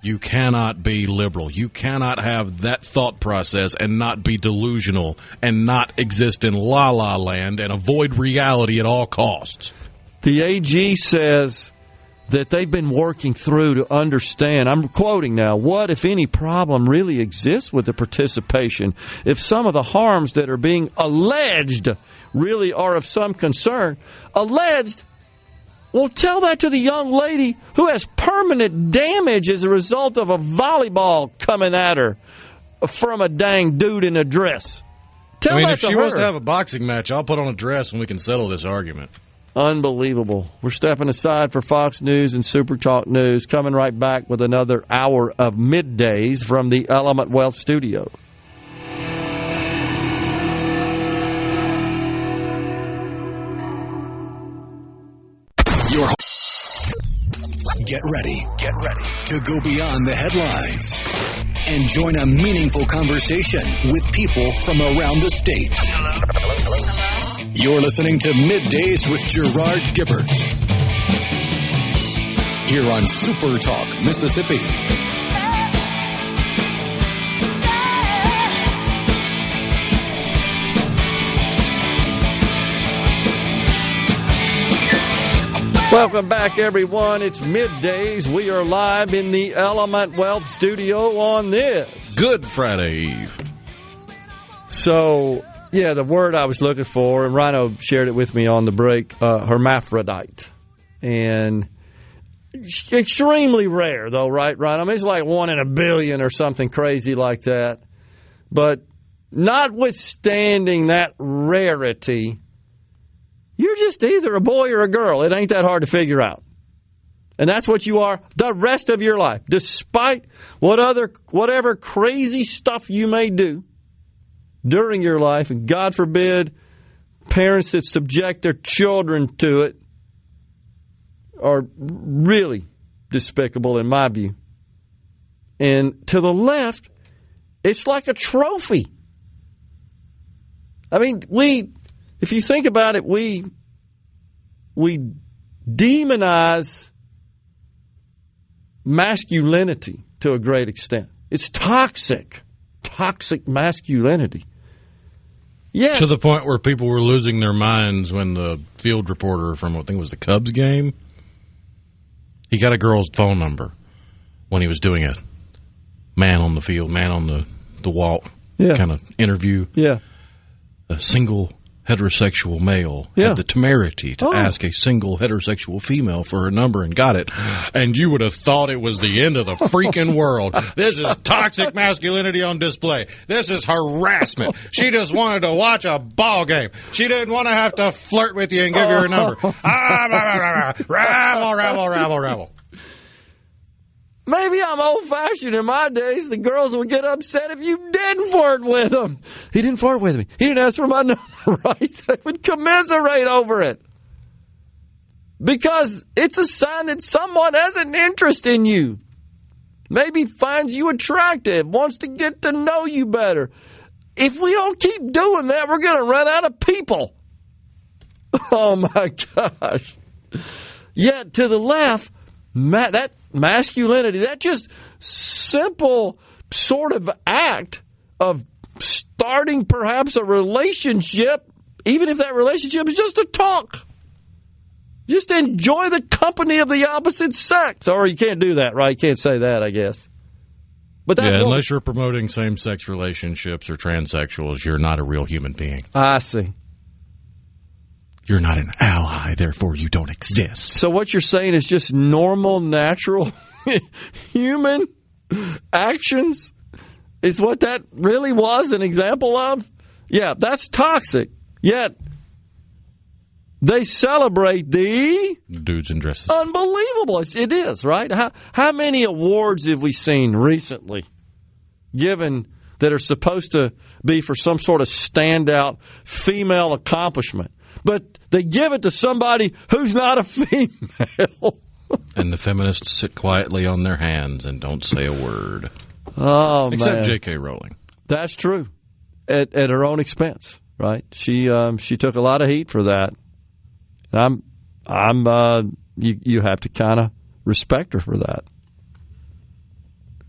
You cannot be liberal. You cannot have that thought process and not be delusional and not exist in la-la land and avoid reality at all costs. The AG says that they've been working through to understand, I'm quoting now, what, if any, problem really exists with the participation, if some of the harms that are being alleged really are of some concern. Alleged? Well, tell that to the young lady who has permanent damage as a result of a volleyball coming at her from a dang dude in a dress. Tell that if to she her. wants to have a boxing match, I'll put on a dress and we can settle this argument. Unbelievable. We're stepping aside for Fox News and SuperTalk News. Coming right back with another hour of Middays from the Element Wealth Studio. Get ready to go beyond the headlines and join a meaningful conversation with people from around the state. You're listening to Middays with Gerard Gibert here on SuperTalk Mississippi. Welcome back, everyone. It's Middays. We are live in the Element Wealth Studio on this Good Friday Eve. So, yeah, the word I was looking for, and Rhino shared it with me on the break, hermaphrodite. And extremely rare, though, right, Rhino? I mean, it's like 1 in a billion or something crazy like that. But notwithstanding that rarity, you're just either a boy or a girl. It ain't that hard to figure out. And that's what you are the rest of your life, despite whatever crazy stuff you may do during your life. And God forbid, parents that subject their children to it are really despicable in my view. And to the left, it's like a trophy. I mean, if you think about it, we demonize masculinity to a great extent. It's toxic masculinity. Yeah. To the point where people were losing their minds when the field reporter from, I think it was the Cubs game, he got a girl's phone number when he was doing a man on the field, man on the wall kind of interview. Yeah. A single heterosexual male had the temerity to ask a single heterosexual female for her number and got it, and you would have thought it was the end of the freaking world. This is toxic masculinity on display. This is harassment. She just wanted to watch a ball game. She didn't want to have to flirt with you and give you her number. Rabble. Maybe I'm old-fashioned. In my days, the girls would get upset if you didn't flirt with them. He didn't flirt with me. He didn't ask for my number, right? They would commiserate over it. Because it's a sign that someone has an interest in you. Maybe finds you attractive, wants to get to know you better. If we don't keep doing that, we're going to run out of people. Oh, my gosh. Yet, to the left, that masculinity, that just simple sort of act of starting perhaps a relationship, even if that relationship is just a talk. Just enjoy the company of the opposite sex. Or you can't do that, right? You can't say that, I guess. But unless you're promoting same-sex relationships or transsexuals, you're not a real human being. I see. You're not an ally, therefore you don't exist. So what you're saying is just normal, natural human actions is what that really was an example of? Yeah, that's toxic. Yet they celebrate the dudes in dresses. Unbelievable. It is, right? How many awards have we seen recently given that are supposed to be for some sort of standout female accomplishment? But they give it to somebody who's not a female. And the feminists sit quietly on their hands and don't say a word. Oh, except man. J.K. Rowling. That's true. At her own expense, right? She took a lot of heat for that. You have to kind of respect her for that.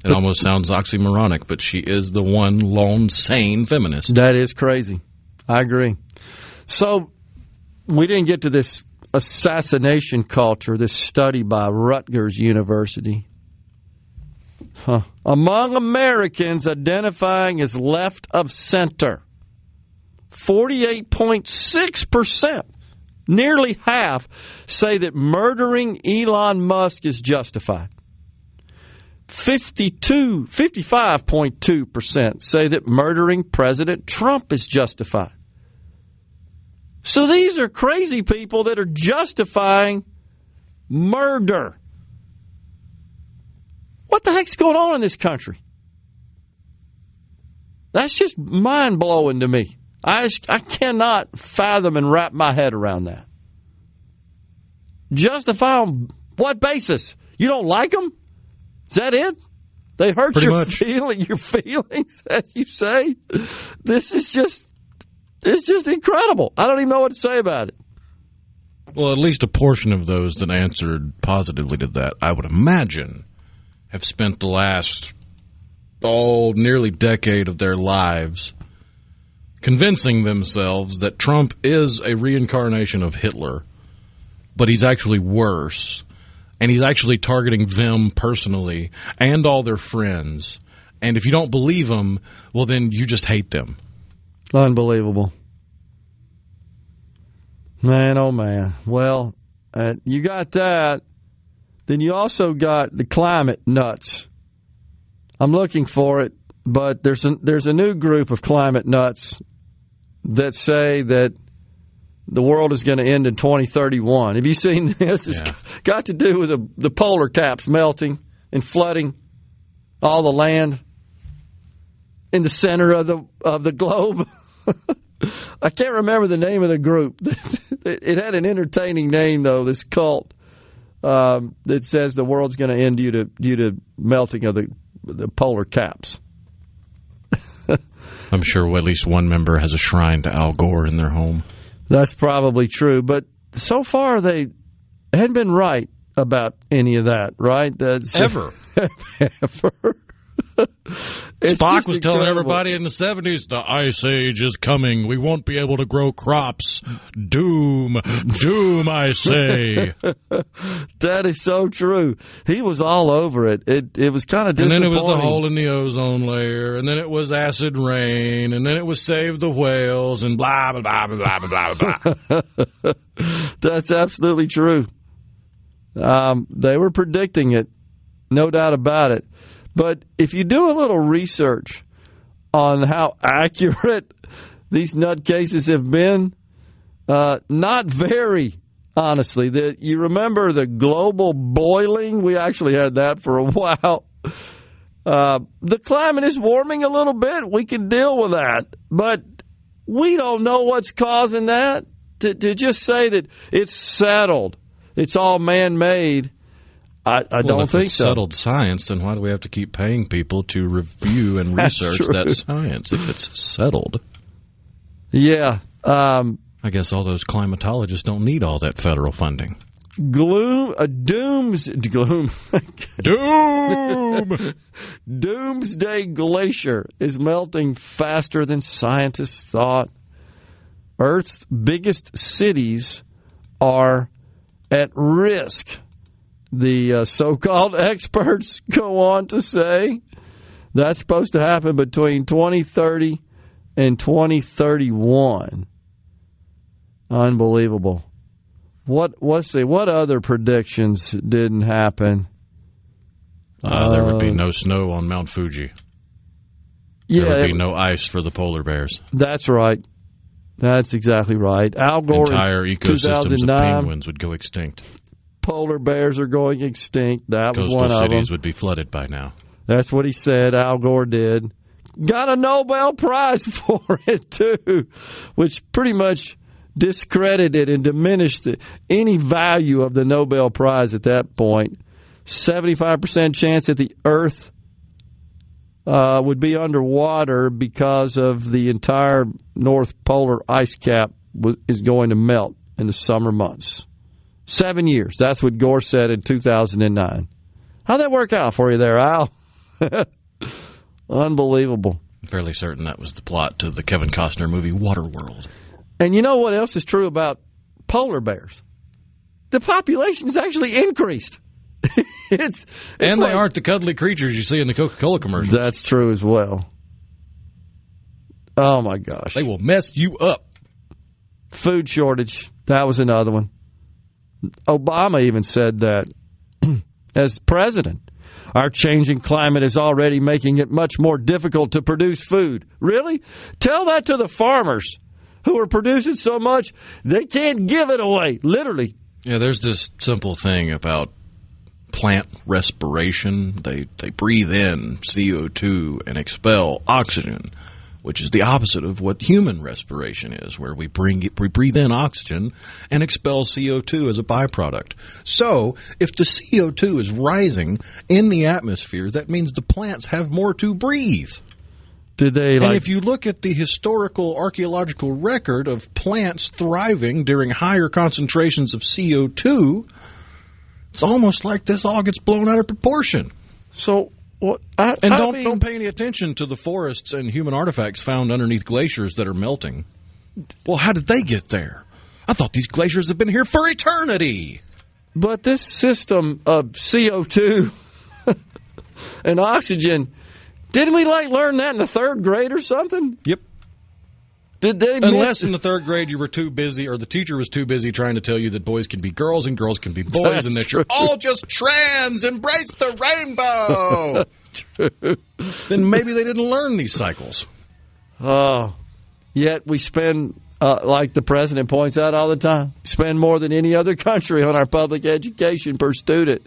It almost sounds oxymoronic, but she is the one lone sane feminist. That is crazy. I agree. So we didn't get to this assassination culture, this study by Rutgers University. Among Americans identifying as left of center, 48.6%, nearly half, say that murdering Elon Musk is justified. 55.2% say that murdering President Trump is justified. So these are crazy people that are justifying murder. What the heck's going on in this country? That's just mind-blowing to me. I cannot fathom and wrap my head around that. Justify on what basis? You don't like them? Is that it? They hurt your feelings, as you say? This is just... It's just incredible. I don't even know what to say about it. Well, at least a portion of those that answered positively to that, I would imagine, have spent the last, nearly decade of their lives convincing themselves that Trump is a reincarnation of Hitler, but he's actually worse, and he's actually targeting them personally and all their friends. And if you don't believe them, well, then you just hate them. Unbelievable. Man, oh man. Well, you got that. Then you also got the climate nuts. I'm looking for it, but there's a new group of climate nuts that say that the world is going to end in 2031. Have you seen this? It's got to do with the polar caps melting and flooding all the land in the center of the globe. I can't remember the name of the group. It had an entertaining name, though, this cult that says the world's going to end due to melting of the polar caps. I'm sure at least one member has a shrine to Al Gore in their home. That's probably true. But so far, they hadn't been right about any of that, right? Ever. Ever. Spock was telling everybody in the 70s, the Ice Age is coming. We won't be able to grow crops. Doom, I say. That is so true. He was all over it. It was kind of disappointing. And then it was the hole in the ozone layer, and then it was acid rain, and then it was save the whales, and blah, blah, blah, blah, blah, blah, blah. That's absolutely true. They were predicting it, no doubt about it. But if you do a little research on how accurate these nutcases have been, not very, honestly. You remember the global boiling? We actually had that for a while. The climate is warming a little bit. We can deal with that. But we don't know what's causing that. To just say that it's settled, it's all man-made, I don't think so. If it's settled science, then why do we have to keep paying people to review and research that science if it's settled? Yeah. I guess all those climatologists don't need all that federal funding. Doomsday glacier is melting faster than scientists thought. Earth's biggest cities are at risk. The so-called experts go on to say that's supposed to happen between 2030 and 2031. Unbelievable. Let's see, what other predictions didn't happen? There would be no snow on Mount Fuji. There would be no ice for the polar bears. That's right. That's exactly right. Al Gore, entire ecosystems of penguins would go extinct. Polar bears are going extinct. That was one of them. Coastal cities would be flooded by now. That's what he said. Al Gore did. Got a Nobel Prize for it, too, which pretty much discredited and diminished any value of the Nobel Prize at that point. 75% chance that the Earth would be underwater because of the entire North Polar ice cap is going to melt in the summer months. 7 years. That's what Gore said in 2009. How'd that work out for you there, Al? Unbelievable. I'm fairly certain that was the plot to the Kevin Costner movie Waterworld. And you know what else is true about polar bears? The population has actually increased. It's and they aren't the cuddly creatures you see in the Coca-Cola commercials. That's true as well. Oh, my gosh. They will mess you up. Food shortage. That was another one. Obama even said that as president. Our changing climate is already making it much more difficult to produce food. Really? Tell that to the farmers who are producing so much they can't give it away, literally. Yeah, there's this simple thing about plant respiration. They breathe in CO2 and expel oxygen, which is the opposite of what human respiration is, where we breathe in oxygen and expel CO2 as a byproduct. So if the CO2 is rising in the atmosphere, that means the plants have more to breathe. And if you look at the historical archaeological record of plants thriving during higher concentrations of CO2, it's almost like this all gets blown out of proportion. So, don't pay any attention to the forests and human artifacts found underneath glaciers that are melting. Well, how did they get there? I thought these glaciers have been here for eternity. But this system of CO2 and oxygen, didn't we learn that in the third grade or something? Yep. Did they? Unless in the third grade you were too busy, or the teacher was too busy trying to tell you that boys can be girls and girls can be boys, That's and that true. you're all just trans. Embrace the rainbow. True. Then maybe they didn't learn these cycles. Oh, yet we spend, like the president points out all the time, spend more than any other country on our public education per student.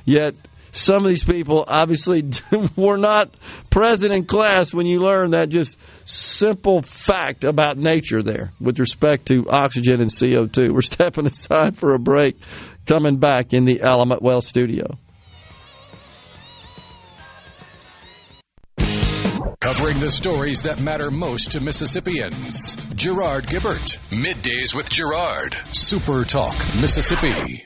Yet some of these people obviously were not present in class when you learn that just simple fact about nature there with respect to oxygen and CO2. We're stepping aside for a break, coming back in the Element Well studio. Covering the stories that matter most to Mississippians. Gerard Gibert. Middays with Gerard. SuperTalk, Mississippi.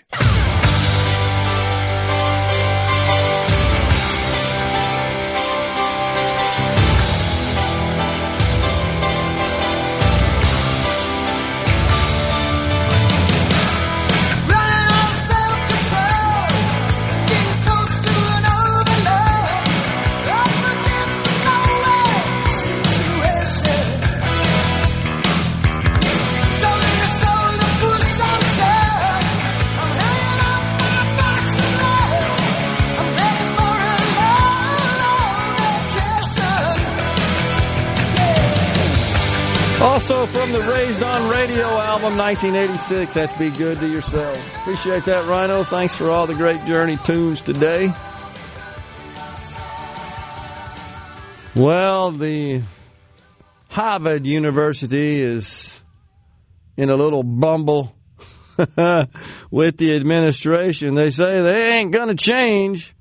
Also from the Raised on Radio album, 1986, that's Be Good to Yourself. Appreciate that, Rhino. Thanks for all the great Journey tunes today. Well, the Harvard University is in a little bumble with the administration. They say they ain't going to change.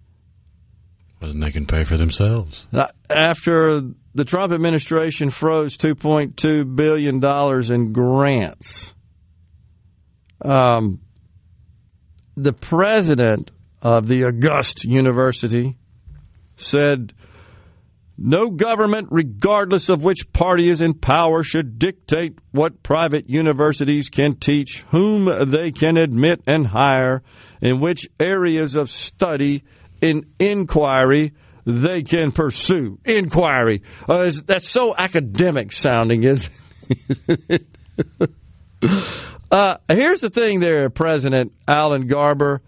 Well, then they can pay for themselves. After the Trump administration froze $2.2 billion in grants, the president of the august university said, "No government, regardless of which party is in power, should dictate what private universities can teach, whom they can admit and hire, in which areas of study and inquiry they can pursue." Inquiry. That's so academic sounding, isn't it? Here's the thing there, President Alan Garber.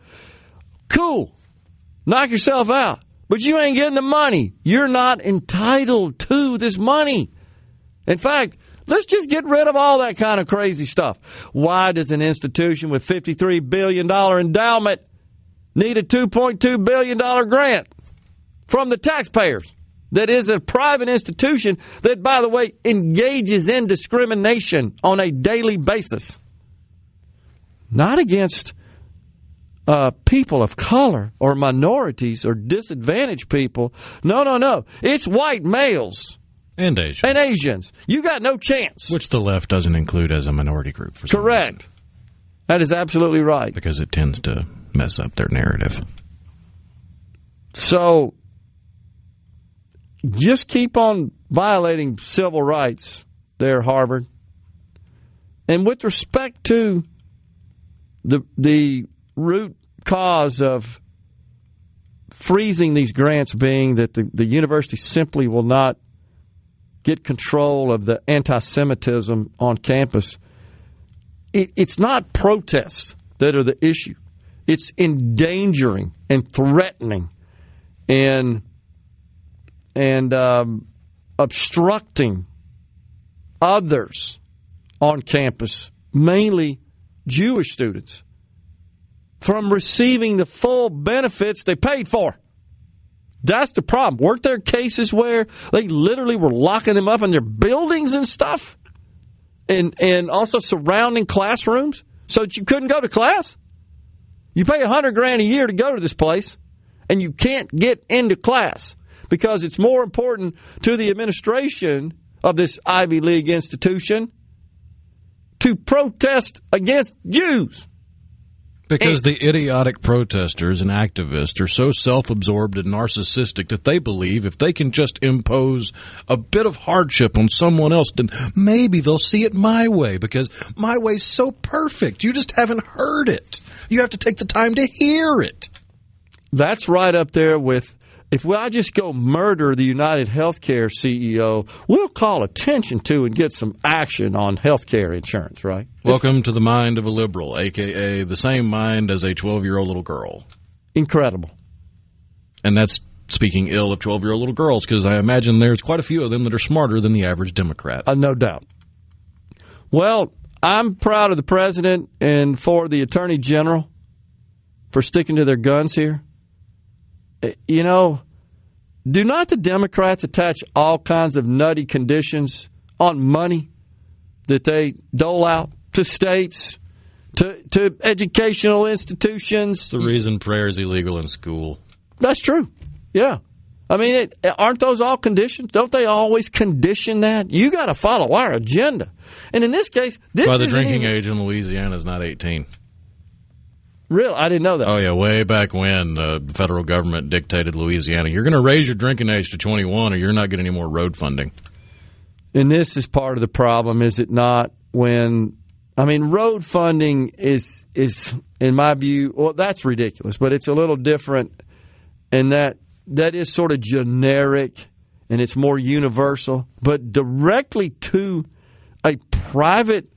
Cool. Knock yourself out. But you ain't getting the money. You're not entitled to this money. In fact, let's just get rid of all that kind of crazy stuff. Why does an institution with $53 billion endowment need a $2.2 billion grant from the taxpayers? That is a private institution that, by the way, engages in discrimination on a daily basis. Not against people of color or minorities or disadvantaged people. No. It's white males. And Asians. And Asians. You got no chance. Which the left doesn't include as a minority group. For some Correct. reason. That is absolutely right. Because it tends to mess up their narrative. So, just keep on violating civil rights there, Harvard. And with respect to the root cause of freezing these grants being that the university simply will not get control of the anti-Semitism on campus, it's not protests that are the issue. It's endangering and threatening and obstructing others on campus, mainly Jewish students, from receiving the full benefits they paid for. That's the problem. Weren't there cases where they literally were locking them up in their buildings and stuff? And also surrounding classrooms so that you couldn't go to class? You pay $100,000 a year to go to this place, and you can't get into class because it's more important to the administration of this Ivy League institution to protest against Jews. Because the idiotic protesters and activists are so self-absorbed and narcissistic that they believe if they can just impose a bit of hardship on someone else, then maybe they'll see it my way, because my way's so perfect. You just haven't heard it. You have to take the time to hear it. That's right up there with, if I just go murder the United Healthcare CEO, we'll call attention to and get some action on healthcare insurance, right? Welcome to the mind of a liberal, a.k.a. the same mind as a 12-year-old little girl. Incredible. And that's speaking ill of 12-year-old little girls, because I imagine there's quite a few of them that are smarter than the average Democrat. No doubt. Well, I'm proud of the president and for the attorney general for sticking to their guns here. You know, do not the Democrats attach all kinds of nutty conditions on money that they dole out to states, to educational institutions? It's the reason prayer is illegal in school. That's true. Yeah. I mean, aren't those all conditions? Don't they always condition that? You got to follow our agenda. And in this case, this By the drinking age in Louisiana is not 18. Real? I didn't know that. Oh, yeah. Way back when the federal government dictated Louisiana, you're going to raise your drinking age to 21 or you're not getting any more road funding. And this is part of the problem, is it not? When, I mean, road funding is in my view, well, that's ridiculous, but it's a little different in that is sort of generic and it's more universal. But directly to a private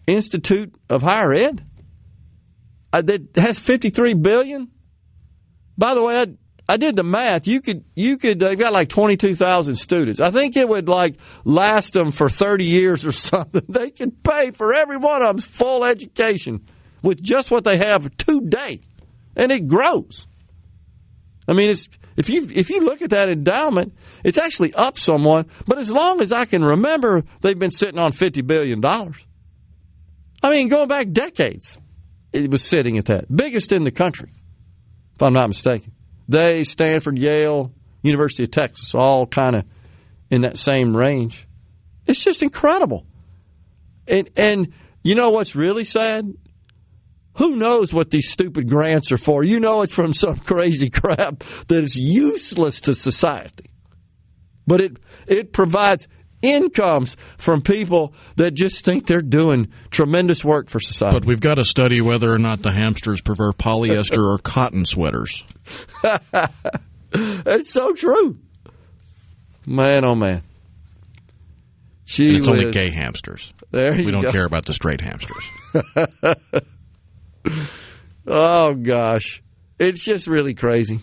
institute of higher ed that has $53 billion. By the way, I did the math. You could. They've got like 22,000 students. I think it would like last them for 30 years or something. They could pay for every one of them full education with just what they have today, and it grows. I mean, it's if you look at that endowment, it's actually up somewhat. But as long as I can remember, they've been sitting on $50 billion. I mean, going back decades, it was sitting at that. Biggest in the country, if I'm not mistaken. They, Stanford, Yale, University of Texas, all kind of in that same range. It's just incredible. And you know what's really sad? Who knows what these stupid grants are for? You know it's from some crazy crap that is useless to society. But it provides incomes from people that just think they're doing tremendous work for society. But we've got to study whether or not the hamsters prefer polyester or cotton sweaters. It's so true. Man, oh man. And it's only gay hamsters. There you go. We don't care about the straight hamsters. Oh, gosh. It's just really crazy.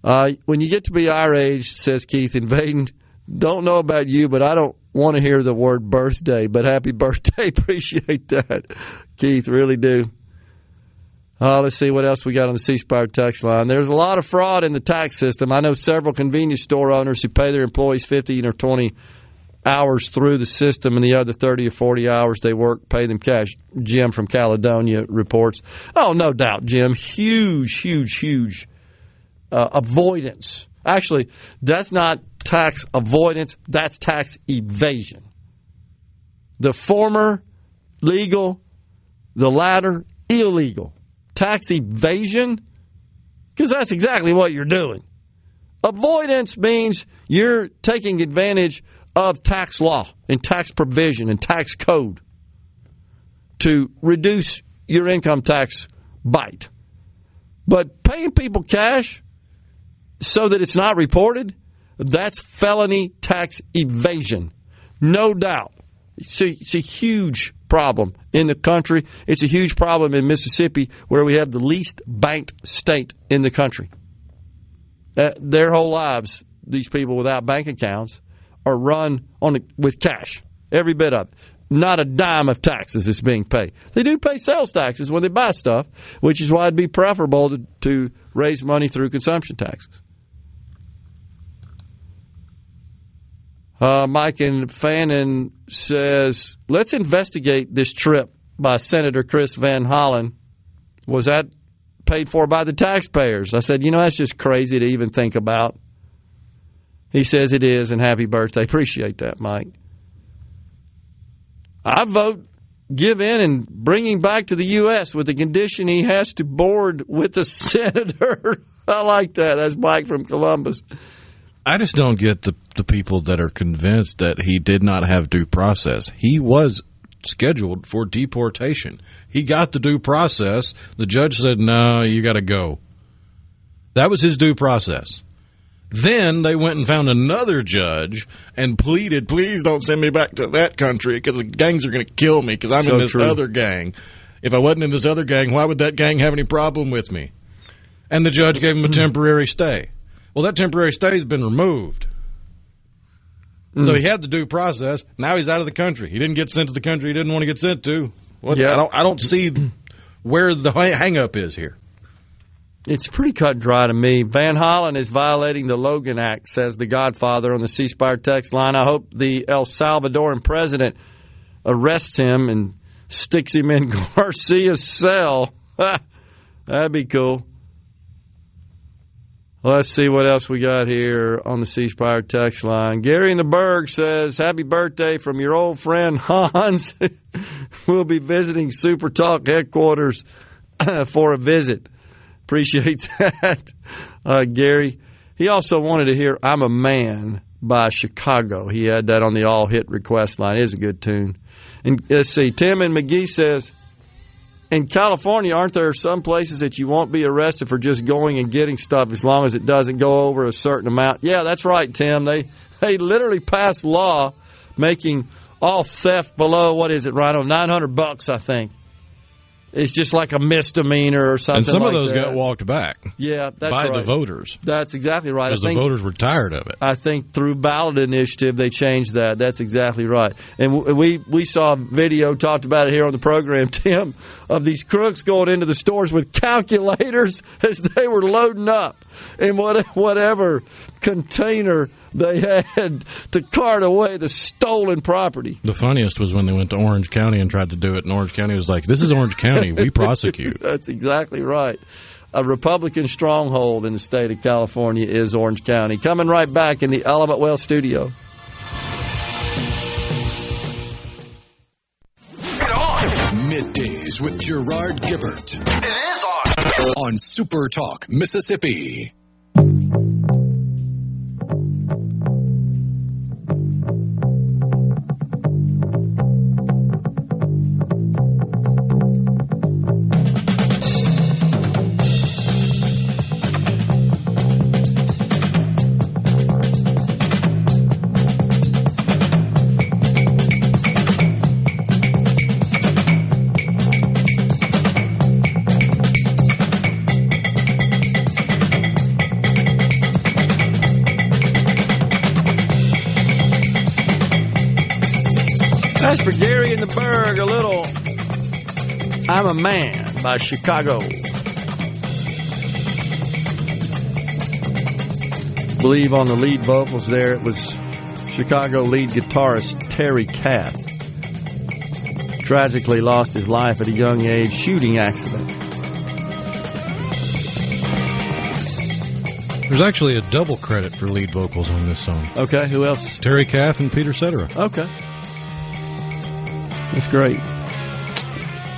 When you get to be our age, says Keith Invaden, don't know about you, but I don't want to hear the word birthday, but happy birthday. Appreciate that, Keith, really do. Let's see what else we got on the C Spire text line. There's a lot of fraud in the tax system. I know several convenience store owners who pay their employees 50 or 20 hours through the system, and the other 30 or 40 hours they work, pay them cash. Jim from Caledonia reports. Oh, no doubt, Jim. Huge avoidance. Actually, that's not tax avoidance. That's tax evasion. The former, legal. The latter, illegal. Tax evasion, because that's exactly what you're doing. Avoidance means you're taking advantage of tax law and tax provision and tax code to reduce your income tax bite. But paying people cash so that it's not reported, that's felony tax evasion. No doubt. It's a huge problem in the country. It's a huge problem in Mississippi, where we have the least banked state in the country. Their whole lives, these people without bank accounts, are run with cash. Every bit of it. Not a dime of taxes is being paid. They do pay sales taxes when they buy stuff, which is why it'd be preferable to raise money through consumption taxes. Mike in Fannin says, let's investigate this trip by Senator Chris Van Hollen. Was that paid for by the taxpayers? I said, that's just crazy to even think about. He says it is, and happy birthday. Appreciate that, Mike. I vote give in and bring him back to the U.S. with the condition he has to board with the senator. I like that. That's Mike from Columbus. I just don't get the people that are convinced that he did not have due process. He was scheduled for deportation. He got the due process. The judge said, no, you got to go. That was his due process. Then they went and found another judge and pleaded, please don't send me back to that country because the gangs are going to kill me because I'm in this other gang. If I wasn't in this other gang, why would that gang have any problem with me? And the judge gave him a temporary stay. Well, that temporary stay has been removed. So he had the due process. Now he's out of the country. He didn't get sent to the country he didn't want to get sent to. I don't see where the hang-up is here. It's pretty cut and dry to me. Van Hollen is violating the Logan Act, says the Godfather on the C Spire text line. I hope the El Salvadoran president arrests him and sticks him in Garcia's cell. That'd be cool. Let's see what else we got here on the C Spire text line. Gary in the Berg says, happy birthday from your old friend Hans. We'll be visiting SuperTalk headquarters for a visit. Appreciate that, Gary. He also wanted to hear I'm a Man by Chicago. He had that on the all-hit request line. It is a good tune. And let's see, Tim in McGee says, in California, aren't there some places that you won't be arrested for just going and getting stuff as long as it doesn't go over a certain amount? Yeah, that's right, Tim. They literally passed law making all theft below, what is it, Rhino, $900, I think. It's just like a misdemeanor or something. And some like of those that. got walked back. Yeah, that's by right. the voters. That's exactly right. Because the voters were tired of it. I think through ballot initiative they changed that. That's exactly right. And we saw a video, talked about it here on the program, Tim, of these crooks going into the stores with calculators as they were loading up in whatever container they had to cart away the stolen property. The funniest was when they went to Orange County and tried to do it, and Orange County was like, this is Orange County. We prosecute. That's exactly right. A Republican stronghold in the state of California is Orange County. Coming right back in the Element Wealth studio. Middays with Gerard Gibert. It is on SuperTalk, Mississippi. As for Gary and the Berg, a little I'm a Man by Chicago. I believe on the lead vocals there it was Chicago lead guitarist Terry Kath. Tragically lost his life at a young age, shooting accident. There's actually a double credit for lead vocals on this song. Okay, who else? Terry Kath and Peter Cetera. Okay. That's great.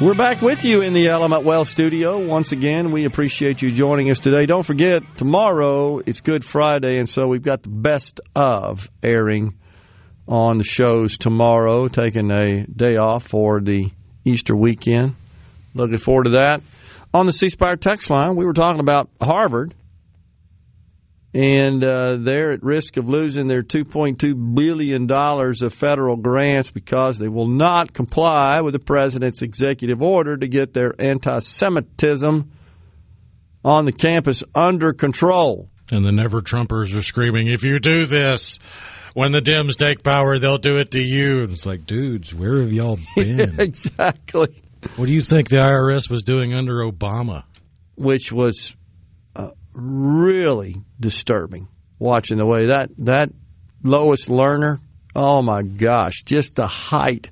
We're back with you in the Element Wealth studio. Once again, we appreciate you joining us today. Don't forget, tomorrow it's Good Friday, and so we've got the best of airing on the shows tomorrow, taking a day off for the Easter weekend. Looking forward to that. On the C Spire text line, we were talking about Harvard, and they're at risk of losing their $2.2 billion of federal grants because they will not comply with the president's executive order to get their anti-Semitism on the campus under control. And the never-Trumpers are screaming, if you do this, when the Dems take power, they'll do it to you. And it's like, dudes, where have y'all been? Exactly. What do you think the IRS was doing under Obama? Which was really disturbing, watching the way that Lois Lerner, oh my gosh, just the height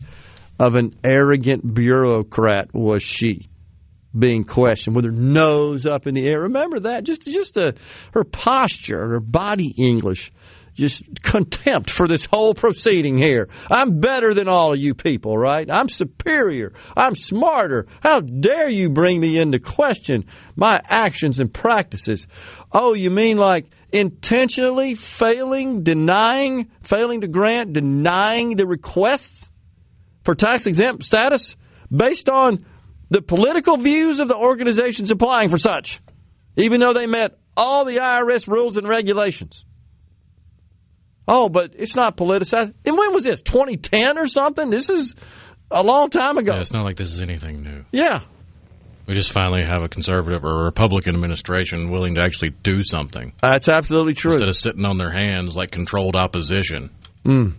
of an arrogant bureaucrat was she, being questioned with her nose up in the air. Remember that? Just her posture, her body English, just contempt for this whole proceeding here. I'm better than all of you people, right? I'm superior. I'm smarter. How dare you bring me into question my actions and practices? Oh, you mean like intentionally failing to grant, denying the requests for tax-exempt status based on the political views of the organizations applying for such, even though they met all the IRS rules and regulations? Oh, but it's not politicized. And when was this? 2010 or something? This is a long time ago. Yeah, it's not like this is anything new. Yeah. We just finally have a conservative or a Republican administration willing to actually do something. That's absolutely true. Instead of sitting on their hands like controlled opposition. On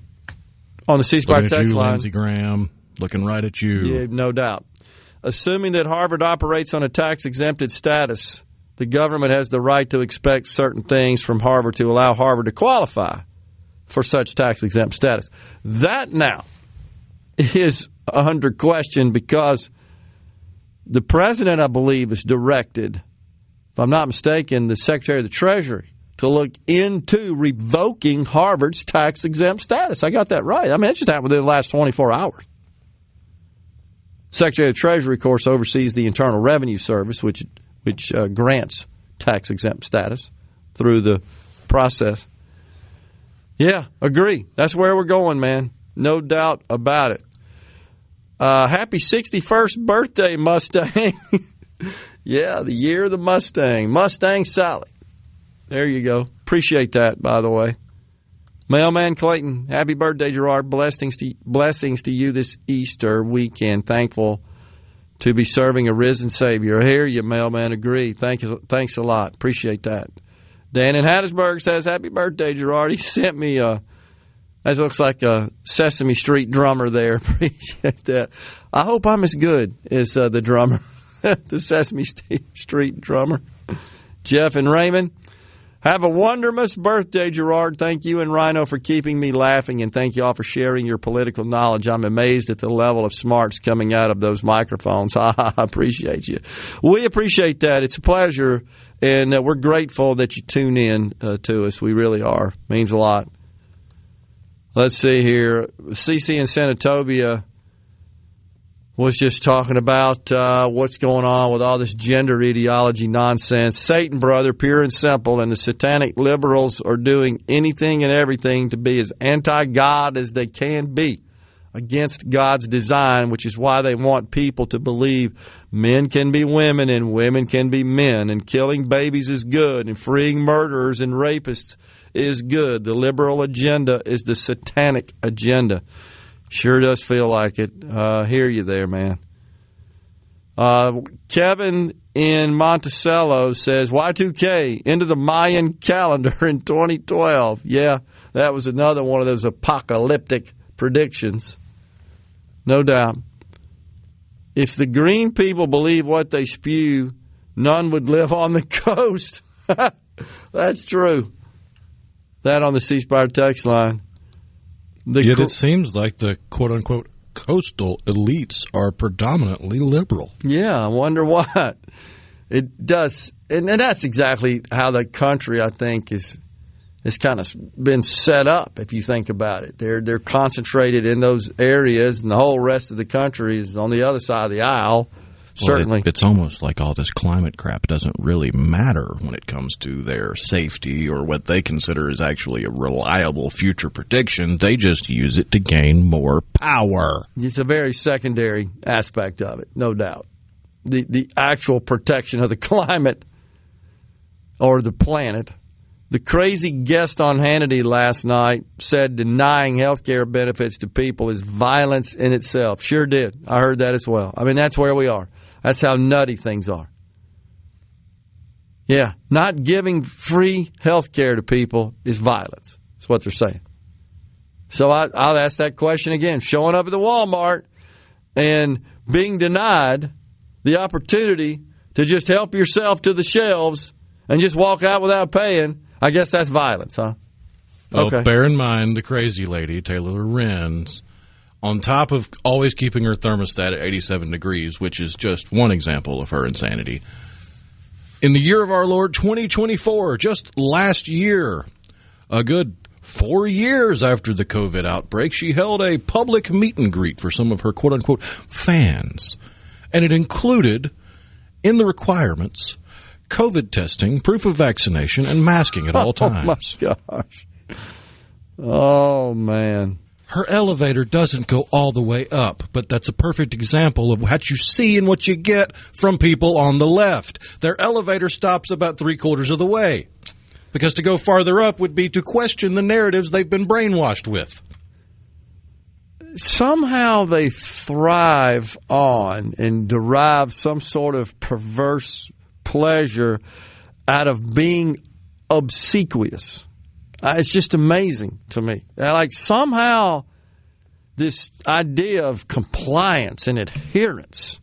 the C Spire text line. Lindsey Graham, looking right at you. Yeah, no doubt. Assuming that Harvard operates on a tax-exempted status, the government has the right to expect certain things from Harvard to allow Harvard to qualify for such tax-exempt status. That now is under question because the president, I believe, has directed, if I'm not mistaken, the Secretary of the Treasury to look into revoking Harvard's tax-exempt status. I got that right. I mean, it just happened within the last 24 hours. Secretary of the Treasury, of course, oversees the Internal Revenue Service, which grants tax-exempt status through the process. Yeah, agree. That's where we're going, man. No doubt about it. Happy 61st birthday, Mustang. Yeah, the year of the Mustang. Mustang Sally. There you go. Appreciate that, by the way. Mailman Clayton, happy birthday, Gerard. Blessings to you this Easter weekend. Thankful to be serving a risen Savior. I hear you, mailman. Agree. Thanks a lot. Appreciate that. Dan in Hattiesburg says, happy birthday, Gerard. He sent me that looks like a Sesame Street drummer there. Appreciate that. I hope I'm as good as the drummer, the Sesame Street drummer. Jeff and Raymond, have a wonderful birthday, Gerard. Thank you and Rhino for keeping me laughing, and thank you all for sharing your political knowledge. I'm amazed at the level of smarts coming out of those microphones. I appreciate you. We appreciate that. It's a pleasure, and we're grateful that you tune in to us. We really are. Means a lot. Let's see here. CC in Senatobia was just talking about what's going on with all this gender ideology nonsense. Satan, brother, pure and simple, and the satanic liberals are doing anything and everything to be as anti-God as they can be against God's design, which is why they want people to believe men can be women and women can be men, and killing babies is good, and freeing murderers and rapists is good. The liberal agenda is the satanic agenda. Sure does feel like it. Hear you there, man. Kevin in Monticello says, Y2K, into the Mayan calendar in 2012. Yeah, that was another one of those apocalyptic predictions. No doubt. If the green people believe what they spew, none would live on the coast. That's true. That on the C Spire text line. Yet it seems like the quote-unquote coastal elites are predominantly liberal. Yeah, I wonder what. It does. And that's exactly how the country, I think, is kind of been set up, if you think about it. They're concentrated in those areas, and the whole rest of the country is on the other side of the aisle. Certainly. It's almost like all this climate crap doesn't really matter when it comes to their safety or what they consider is actually a reliable future prediction. They just use it to gain more power. It's a very secondary aspect of it, no doubt. The actual protection of the climate or the planet. The crazy guest on Hannity last night said denying health care benefits to people is violence in itself. Sure did. I heard that as well. I mean, that's where we are. That's how nutty things are. Yeah, not giving free health care to people is violence. That's what they're saying. So I'll ask that question again. Showing up at the Walmart and being denied the opportunity to just help yourself to the shelves and just walk out without paying, I guess that's violence, huh? Well, Okay. bear in mind the crazy lady, Taylor Renz, on top of always keeping her thermostat at 87 degrees, which is just one example of her insanity. In the year of our Lord 2024, just last year, a good 4 years after the COVID outbreak, she held a public meet and greet for some of her quote-unquote fans. And it included, in the requirements, COVID testing, proof of vaccination, and masking at all times. Oh, my gosh. Oh, man. Her elevator doesn't go all the way up, but that's a perfect example of what you see and what you get from people on the left. Their elevator stops about 3/4 of the way, because to go farther up would be to question the narratives they've been brainwashed with. Somehow they thrive on and derive some sort of perverse pleasure out of being obsequious. It's just amazing to me. Like somehow this idea of compliance and adherence,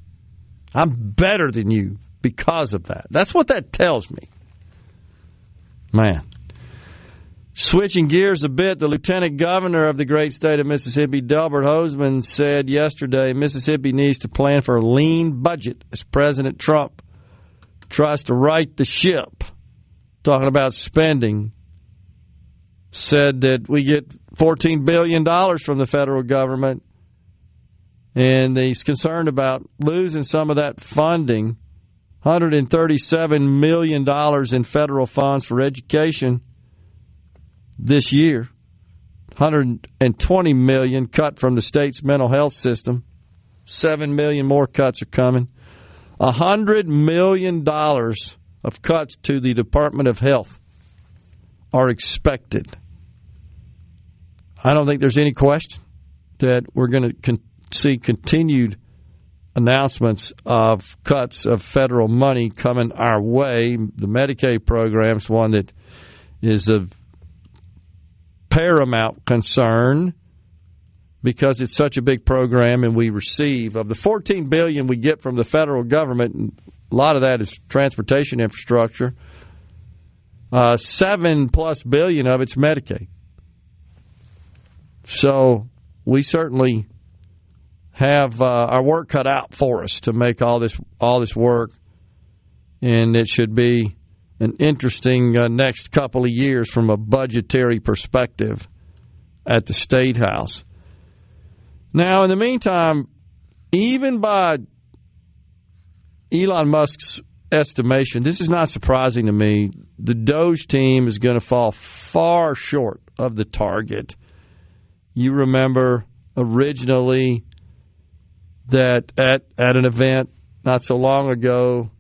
I'm better than you because of that. That's what that tells me. Man. Switching gears a bit, the lieutenant governor of the great state of Mississippi, Delbert Hosemann, said yesterday Mississippi needs to plan for a lean budget as President Trump tries to right the ship. Talking about spending. Said that we get $14 billion from the federal government, and he's concerned about losing some of that funding, $137 million in federal funds for education this year, $120 million cut from the state's mental health system, $7 million more cuts are coming, $100 million of cuts to the Department of Health are expected. I don't think there's any question that we're going to see continued announcements of cuts of federal money coming our way. The Medicaid program is one that is of paramount concern because it's such a big program, and we receive of the $14 billion we get from the federal government. A lot of that is transportation infrastructure. $7+ billion of it's Medicaid. So we certainly have our work cut out for us to make all this work, and it should be an interesting next couple of years from a budgetary perspective at the State House. Now, in the meantime, even by Elon Musk's estimation, this is not surprising to me, the Doge team is going to fall far short of the target. You remember originally that at an event not so long ago,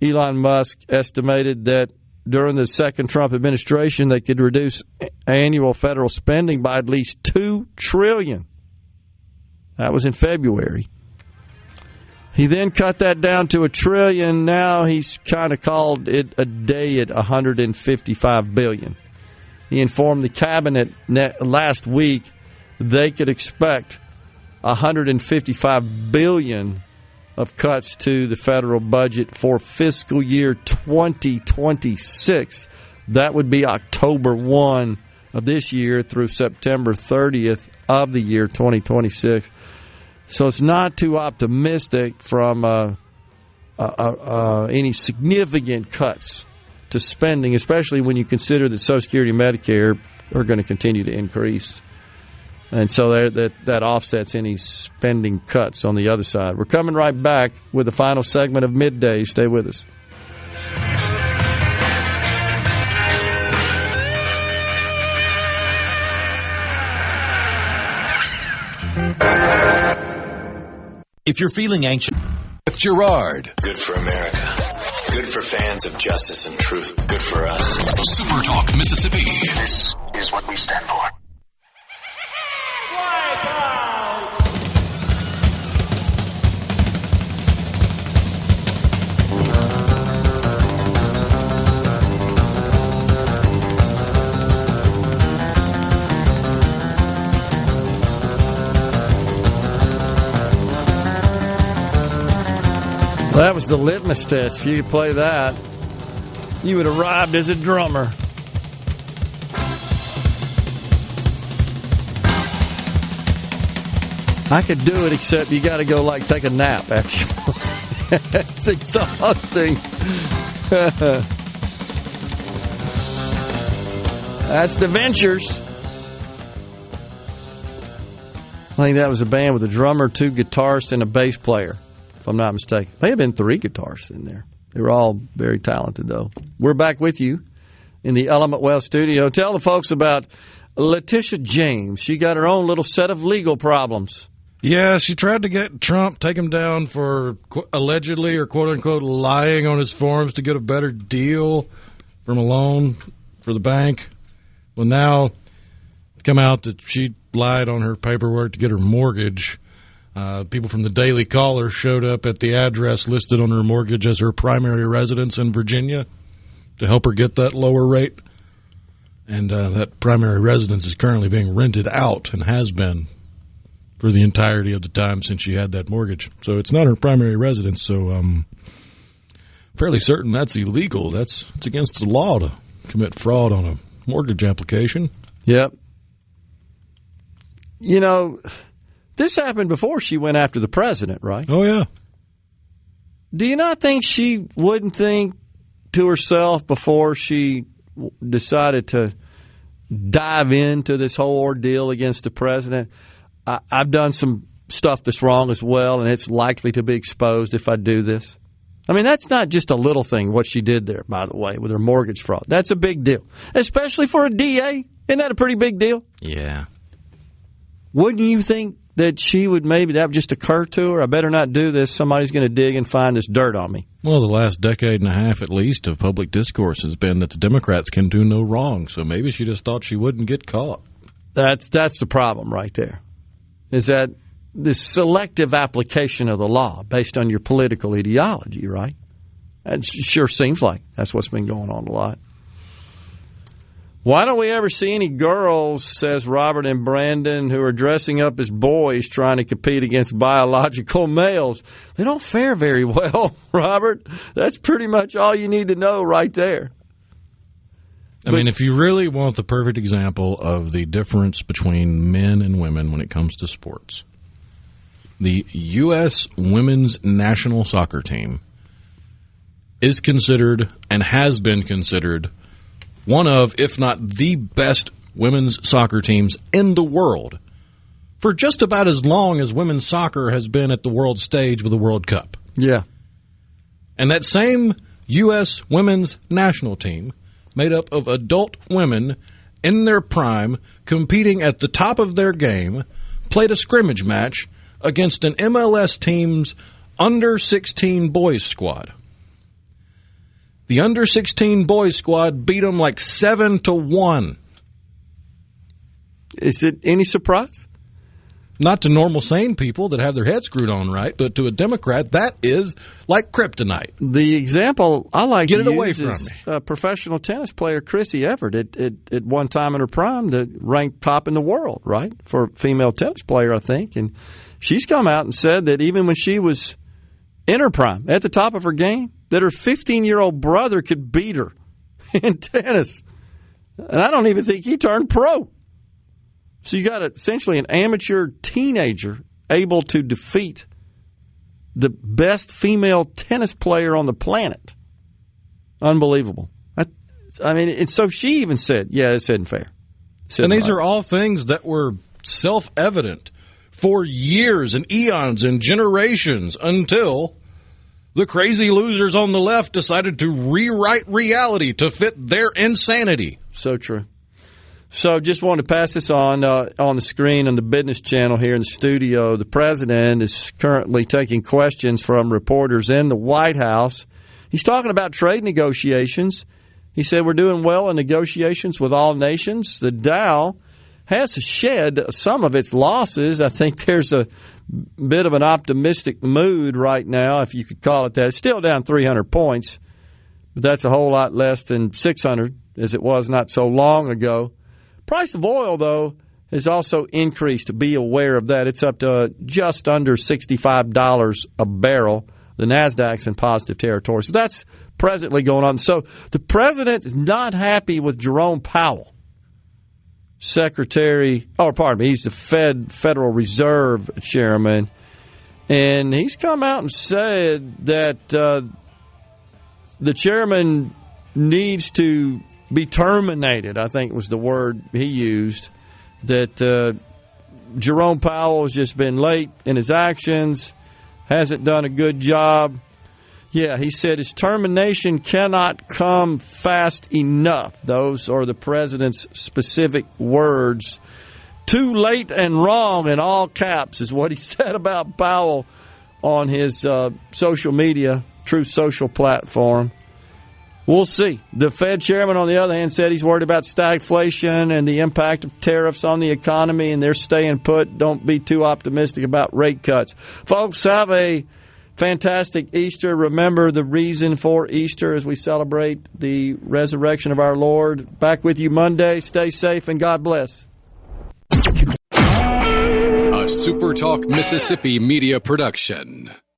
Elon Musk estimated that during the second Trump administration they could reduce annual federal spending by at least $2 trillion. That was in February. He then cut that down to $1 trillion. Now he's kind of called it a day at $155 billion. He informed the cabinet last week they could expect $155 billion of cuts to the federal budget for fiscal year 2026. That would be October 1 of this year through September 30th of the year 2026. So it's not too optimistic from any significant cuts to spending, especially when you consider that Social Security and Medicare are going to continue to increase. And so that offsets any spending cuts on the other side. We're coming right back with the final segment of Middays. Stay with us. If you're feeling anxious, with Gerard. Good for America. Good for fans of justice and truth. Good for us. SuperTalk Mississippi. This is what we stand for. That was the litmus test. If you could play that, you would have arrived as a drummer. I could do it, except you got to go take a nap after you. It's exhausting. That's the Ventures. I think that was a band with a drummer, 2 guitarists, and a bass player, if I'm not mistaken. May have been 3 guitarists in there. They were all very talented, though. We're back with you in the Element Well studio. Tell the folks about Letitia James. She got her own little set of legal problems. Yeah, she tried to get Trump, take him down for allegedly or quote-unquote lying on his forms to get a better deal from a loan for the bank. Well, now it's come out that she lied on her paperwork to get her mortgage. People from the Daily Caller showed up at the address listed on her mortgage as her primary residence in Virginia to help her get that lower rate. And that primary residence is currently being rented out and has been for the entirety of the time since she had that mortgage. So it's not her primary residence, so I'm fairly certain that's illegal. It's against the law to commit fraud on a mortgage application. Yep. You know, this happened before she went after the president, right? Oh, yeah. Do you not think she wouldn't think to herself before she decided to dive into this whole ordeal against the president? I've done some stuff that's wrong as well, and it's likely to be exposed if I do this. I mean, that's not just a little thing, what she did there, by the way, with her mortgage fraud. That's a big deal, especially for a DA. Isn't that a pretty big deal? Yeah. Wouldn't you think that she would maybe that would just occur to her? I better not do this. Somebody's going to dig and find this dirt on me. Well, the last decade and a half at least of public discourse has been that the Democrats can do no wrong, so maybe she just thought she wouldn't get caught. That's the problem right there. Is that this selective application of the law based on your political ideology, right? It sure seems like that's what's been going on a lot. Why don't we ever see any girls, says Robert and Brandon, who are dressing up as boys trying to compete against biological males? They don't fare very well, Robert. That's pretty much all you need to know right there. I mean, if you really want the perfect example of the difference between men and women when it comes to sports, the U.S. women's national soccer team is considered and has been considered one of, if not the best women's soccer teams in the world for just about as long as women's soccer has been at the world stage with the World Cup. Yeah. And that same U.S. women's national team, made up of adult women in their prime, competing at the top of their game, played a scrimmage match against an MLS team's under-16 boys squad. The under-16 boys squad beat them like 7-1. Is it any surprise? Not to normal sane people that have their heads screwed on right, but to a Democrat, that is like kryptonite. The example I like Get to it away use from is me. Professional tennis player Chrissy Evert at one time in her prime that ranked top in the world, right, for a female tennis player, I think. And she's come out and said that even when she was in her prime, at the top of her game, that her 15-year-old brother could beat her in tennis. And I don't even think he turned pro. So you got essentially an amateur teenager able to defeat the best female tennis player on the planet. Unbelievable. I mean, and so she even said, yeah, this isn't fair. And these are all things that were self-evident for years and eons and generations until the crazy losers on the left decided to rewrite reality to fit their insanity. So true. So just wanted to pass this on the screen on the business channel here in the studio. The president is currently taking questions from reporters in the White House. He's talking about trade negotiations. He said we're doing well in negotiations with all nations. The Dow has shed some of its losses. I think there's a bit of an optimistic mood right now, if you could call it that. It's still down 300 points, but that's a whole lot less than 600 as it was not so long ago. Price of oil, though, has also increased. Be aware of that. It's up to just under $65 a barrel. The NASDAQ's in positive territory. So that's presently going on. So the president is not happy with Jerome Powell, he's the Federal Reserve chairman. And he's come out and said that the chairman needs to be terminated, I think was the word he used, that Jerome Powell has just been late in his actions, hasn't done a good job. Yeah, he said his termination cannot come fast enough. Those are the president's specific words. Too late and wrong in all caps is what he said about Powell on his social media, Truth Social platform. We'll see. The Fed chairman, on the other hand, said he's worried about stagflation and the impact of tariffs on the economy, and they're staying put. Don't be too optimistic about rate cuts. Folks, have a fantastic Easter. Remember the reason for Easter as we celebrate the resurrection of our Lord. Back with you Monday. Stay safe and God bless. A SuperTalk Mississippi media production.